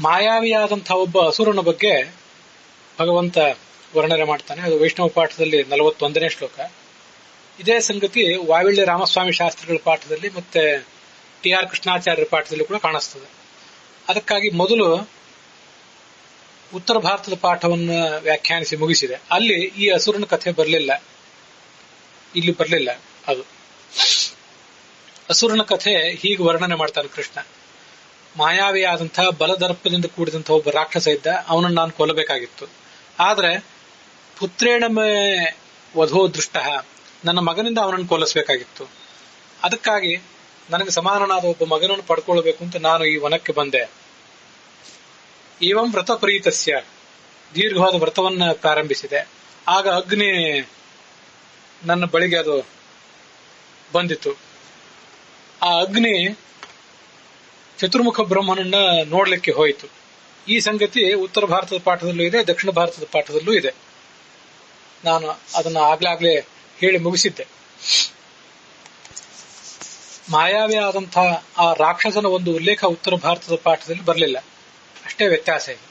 ಮಾಯಾವಿಯಾದಂತಹ ಒಬ್ಬ ಅಸುರನ ಬಗ್ಗೆ ಭಗವಂತ ವರ್ಣನೆ ಮಾಡ್ತಾನೆ. ಅದು ವೈಷ್ಣವ ಪಾಠದಲ್ಲಿ 41ನೇ ಶ್ಲೋಕ. ಇದೇ ಸಂಗತಿ ವಾವಿಳ್ಳಿ ರಾಮಸ್ವಾಮಿ ಶಾಸ್ತ್ರಿಗಳ ಪಾಠದಲ್ಲಿ ಮತ್ತೆ TR ಕೃಷ್ಣಾಚಾರ್ಯರ ಪಾಠದಲ್ಲಿ ಕೂಡ ಕಾಣಿಸ್ತದೆ. ಅದಕ್ಕಾಗಿ ಮೊದಲು ಉತ್ತರ ಭಾರತದ ಪಾಠವನ್ನು ವ್ಯಾಖ್ಯಾನಿಸಿ ಮುಗಿಸಿದೆ. ಅಲ್ಲಿ ಈ ಅಸುರನ ಕಥೆ ಬರಲಿಲ್ಲ, ಇಲ್ಲಿ ಬರಲಿಲ್ಲ. ಅದು ಅಸುರನ ಕಥೆ ಹೀಗೆ ವರ್ಣನೆ ಮಾಡ್ತಾನೆ ಕೃಷ್ಣ. ಮಾಯಾವಿಯಾದಂತಹ ಬಲದರ್ಪದಿಂದ ಕೂಡಿದಂತಹ ಒಬ್ಬ ರಾಕ್ಷಸ ಇದ್ದ, ಅವನನ್ನು ನಾನು ಕೊಲ್ಲಬೇಕಾಗಿತ್ತು. ಆದ್ರೆ ಪುತ್ರೇಣ ಮೇ ವಧೋ ದೃಷ್ಟ, ನನ್ನ ಮಗನಿಂದ ಅವನನ್ನು ಕೊಲ್ಲಿಸಬೇಕಾಗಿತ್ತು. ಅದಕ್ಕಾಗಿ ನನಗೆ ಸಮಾನನಾದ ಒಬ್ಬ ಮಗನನ್ನು ಪಡ್ಕೊಳ್ಬೇಕು ಅಂತ ನಾನು ಈ ವನಕ್ಕೆ ಬಂದೆ. ಏವಂ ವ್ರತ ಪ್ರೀತಸ್ಯ, ದೀರ್ಘವಾದ ವ್ರತವನ್ನ ಪ್ರಾರಂಭಿಸಿದೆ. ಆಗ ಅಗ್ನಿ ನನ್ನ ಬಳಿಗೆ ಅದು ಬಂದಿತು. ಆ ಅಗ್ನಿ ಚತುರ್ಮುಖ ಬ್ರಹ್ಮನನ್ನ ನೋಡ್ಲಿಕ್ಕೆ ಹೋಯಿತು. ಈ ಸಂಗತಿ ಉತ್ತರ ಭಾರತದ ಪಾಠದಲ್ಲೂ ಇದೆ, ದಕ್ಷಿಣ ಭಾರತದ ಪಾಠದಲ್ಲೂ ಇದೆ. ನಾನು ಅದನ್ನು ಆಗ್ಲಾಗ್ಲೇ ಹೇಳಿ ಮುಗಿಸಿದ್ದೆ. ಮಾಯಾವಿ ಆದಂತಹ ಆ ರಾಕ್ಷಸನ ಒಂದು ಉಲ್ಲೇಖ ಉತ್ತರ ಭಾರತದ ಪಾಠದಲ್ಲಿ ಬರಲಿಲ್ಲ, ಅಷ್ಟೇ ವ್ಯತ್ಯಾಸ ಇದೆ.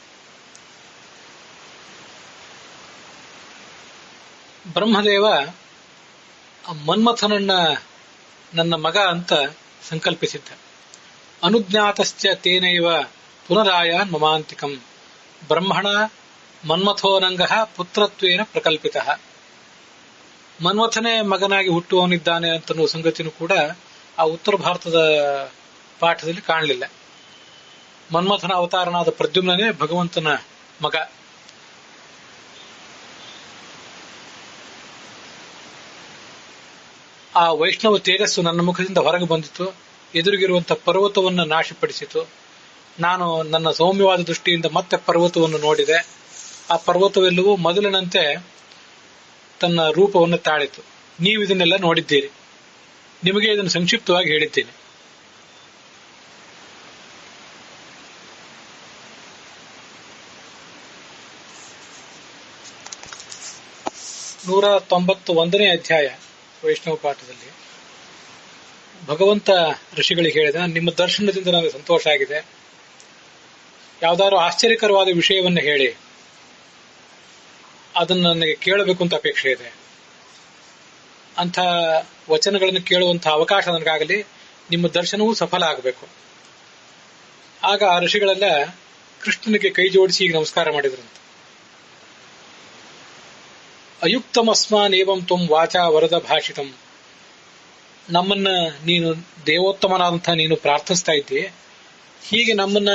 ಬ್ರಹ್ಮದೇವ ಮನ್ಮಥನನ್ನ ನನ್ನ ಮಗ ಅಂತ ಸಂಕಲ್ಪಿಸಿದ್ದ. ಅನುಜ್ಞಾತಶ್ಚ ತೇನೈವ ಪುನರಾಯಾನ್ ಮಮಾಂತಿಕಂ ಬ್ರಹ್ಮಣ ಮನ್ಮಥೋನಂಗಃ ಪುತ್ರತ್ವೇನ ಪ್ರಕಲ್ಪಿತಃ. ಮನ್ಮಥನೇ ಮಗನಾಗಿ ಹುಟ್ಟುವವನಿದ್ದಾನೆ ಅಂತನ್ನುವ ಸಂಗತಿನೂ ಕೂಡ ಆ ಉತ್ತರ ಭಾರತದ ಪಾಠದಲ್ಲಿ ಕಾಣಲಿಲ್ಲ. ಮನ್ಮಥನ ಅವತಾರನಾದ ಪ್ರದ್ಯುಮ್ನೇ ಭಗವಂತನ ಮಗ. ಆ ವೈಷ್ಣವ ತೇಜಸ್ಸು ನನ್ನ ಮುಖದಿಂದ ಹೊರಗೆ ಬಂದಿತು, ಎದುರಿಗಿರುವಂತಹ ಪರ್ವತವನ್ನು ನಾಶಪಡಿಸಿತು. ನಾನು ನನ್ನ ಸೌಮ್ಯವಾದ ದೃಷ್ಟಿಯಿಂದ ಮತ್ತೆ ಪರ್ವತವನ್ನು ನೋಡಿದೆ. ಆ ಪರ್ವತವೆಲ್ಲವೂ ಮೊದಲಿನಂತೆ ತನ್ನ ರೂಪವನ್ನು ತಾಳಿತು. ನೀವು ಇದನ್ನೆಲ್ಲ ನೋಡಿದ್ದೀರಿ, ನಿಮಗೆ ಇದನ್ನು ಸಂಕ್ಷಿಪ್ತವಾಗಿ ಹೇಳಿದ್ದೇನೆ. ನೂರ 91ನೇ ಅಧ್ಯಾಯ ವೈಷ್ಣವ ಪಾಠದಲ್ಲಿ ಭಗವಂತ ಋಷಿಗಳಿಗೆ ಹೇಳಿದ, ನಿಮ್ಮ ದರ್ಶನದಿಂದ ನನಗೆ ಸಂತೋಷ ಆಗಿದೆ. ಯಾವುದಾದ್ರು ಆಶ್ಚರ್ಯಕರವಾದ ವಿಷಯವನ್ನು ಹೇಳಿ, ಅದನ್ನು ನನಗೆ ಕೇಳಬೇಕು ಅಂತ ಅಪೇಕ್ಷೆ ಇದೆ. ಅಂಥ ವಚನಗಳನ್ನು ಕೇಳುವಂತಹ ಅವಕಾಶ ನನಗಾಗಲಿ, ನಿಮ್ಮ ದರ್ಶನವೂ ಸಫಲ ಆಗಬೇಕು. ಆಗ ಆ ಋಷಿಗಳೆಲ್ಲ ಕೃಷ್ಣನಿಗೆ ಕೈ ಜೋಡಿಸಿ ಈಗ ನಮಸ್ಕಾರ ಮಾಡಿದ್ರಂತೆ. ಅಯುಕ್ತಮಸ್ಮಾನ್ ಏವಂ ತ್ವಂ ವಾಚಾ ವರದ ಭಾಷಿತಂ. ನಮ್ಮನ್ನ ನೀನು ದೇವೋತ್ತಮನಾದಂತಹ ನೀನು ಪ್ರಾರ್ಥಿಸ್ತಾ ಇದ್ದಿ, ಹೀಗೆ ನಮ್ಮನ್ನ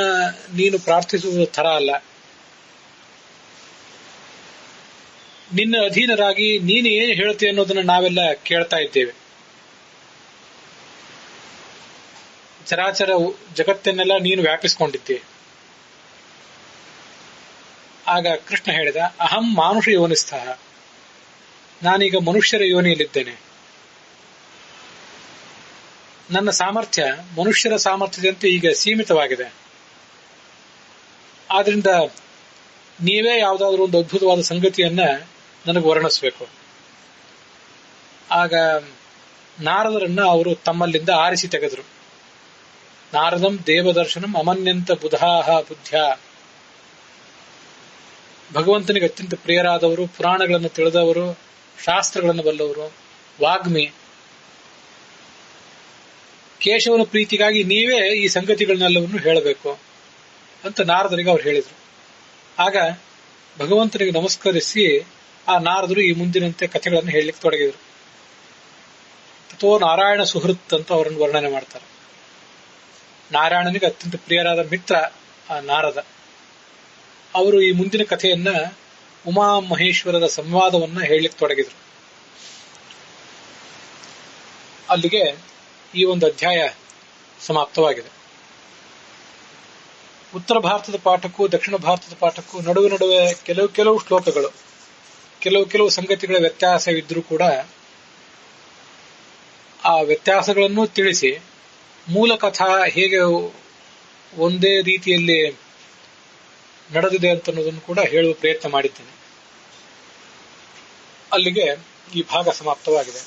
ನೀನು ಪ್ರಾರ್ಥಿಸುವುದು ಥರ ಅಲ್ಲ. ನಿನ್ನ ಅಧೀನರಾಗಿ ನೀನು ಏನು ಹೇಳ್ತೀಯ ಅನ್ನೋದನ್ನ ನಾವೆಲ್ಲ ಕೇಳ್ತಾ ಇದ್ದೇವೆ. ಚರಾಚರ ಜಗತ್ತನ್ನೆಲ್ಲ ನೀನು ವ್ಯಾಪಿಸಿಕೊಂಡಿದ್ದೆ. ಆಗ ಕೃಷ್ಣ ಹೇಳಿದ, ಅಹಂ ಮಾನುಷ ಯೋನಿಸ್ಥ, ನಾನೀಗ ಮನುಷ್ಯರ ಯೋನಿಯಲ್ಲಿದ್ದೇನೆ. ನನ್ನ ಸಾಮರ್ಥ್ಯ ಮನುಷ್ಯರ ಸಾಮರ್ಥ್ಯದಂತೆ ಈಗ ಸೀಮಿತವಾಗಿದೆ. ಆದ್ರಿಂದ ನೀವೇ ಯಾವುದಾದ್ರೂ ಒಂದು ಅದ್ಭುತವಾದ ಸಂಗತಿಯನ್ನ ನನಗೆ ವರ್ಣಿಸಬೇಕು. ಆಗ ನಾರದರನ್ನ ಅವರು ತಮ್ಮಲ್ಲಿಂದ ಆರಿಸಿ ತೆಗೆದರು. ನಾರದಂ ದೇವದರ್ಶನಂ ಅಮನ್ಯಂತ ಬುಧಾಹ ಬುದ್ಧ್ಯ. ಭಗವಂತನಿಗೆ ಅತ್ಯಂತ ಪ್ರಿಯರಾದವರು, ಪುರಾಣಗಳನ್ನು ತಿಳಿದವರು, ಶಾಸ್ತ್ರಗಳನ್ನು ಬಲ್ಲವರು, ವಾಗ್ಮಿ. ಕೇಶವನ ಪ್ರೀತಿಗಾಗಿ ನೀವೇ ಈ ಸಂಗತಿಗಳನ್ನೆಲ್ಲವನ್ನು ಹೇಳಬೇಕು ಅಂತ ನಾರದರಿಗೆ ಅವರು ಹೇಳಿದರು. ಆಗ ಭಗವಂತನಿಗೆ ನಮಸ್ಕರಿಸಿ ಆ ನಾರದರು ಈ ಮುಂದಿನಂತೆ ಕಥೆಗಳನ್ನು ಹೇಳಲಿಕ್ಕೆ ತೊಡಗಿದರು. ತಥೋ ನಾರಾಯಣ ಸುಹೃತ್ ಅಂತ ಅವರನ್ನು ವರ್ಣನೆ ಮಾಡ್ತಾರೆ. ನಾರಾಯಣನಿಗೆ ಅತ್ಯಂತ ಪ್ರಿಯರಾದ ಮಿತ್ರ ಆ ನಾರದ. ಅವರು ಈ ಮುಂದಿನ ಕಥೆಯನ್ನ ಉಮಾ ಮಹೇಶ್ವರದ ಸಂವಾದವನ್ನ ಹೇಳಲಿಕ್ಕೆ ತೊಡಗಿದರು. ಅಲ್ಲಿಗೆ ಈ ಒಂದು ಅಧ್ಯಾಯ ಸಮಾಪ್ತವಾಗಿದೆ. ಉತ್ತರ ಭಾರತದ ಪಾಠಕ್ಕೂ ದಕ್ಷಿಣ ಭಾರತದ ಪಾಠಕ್ಕೂ ನಡುವೆ ಕೆಲವು ಶ್ಲೋಕಗಳು, ಕೆಲವು ಸಂಗತಿಗಳ ವ್ಯತ್ಯಾಸವಿದ್ರೂ ಕೂಡ ಆ ವ್ಯತ್ಯಾಸಗಳನ್ನು ತಿಳಿಸಿ ಮೂಲ ಕಥಾ ಹೇಗೆ ಒಂದೇ ರೀತಿಯಲ್ಲಿ ನಡೆದಿದೆ ಅಂತನ್ನೋದನ್ನು ಕೂಡ ಹೇಳುವ ಪ್ರಯತ್ನ ಮಾಡಿದ್ದೇನೆ. ಅಲ್ಲಿಗೆ ಈ ಭಾಗ ಸಮಾಪ್ತವಾಗಿದೆ.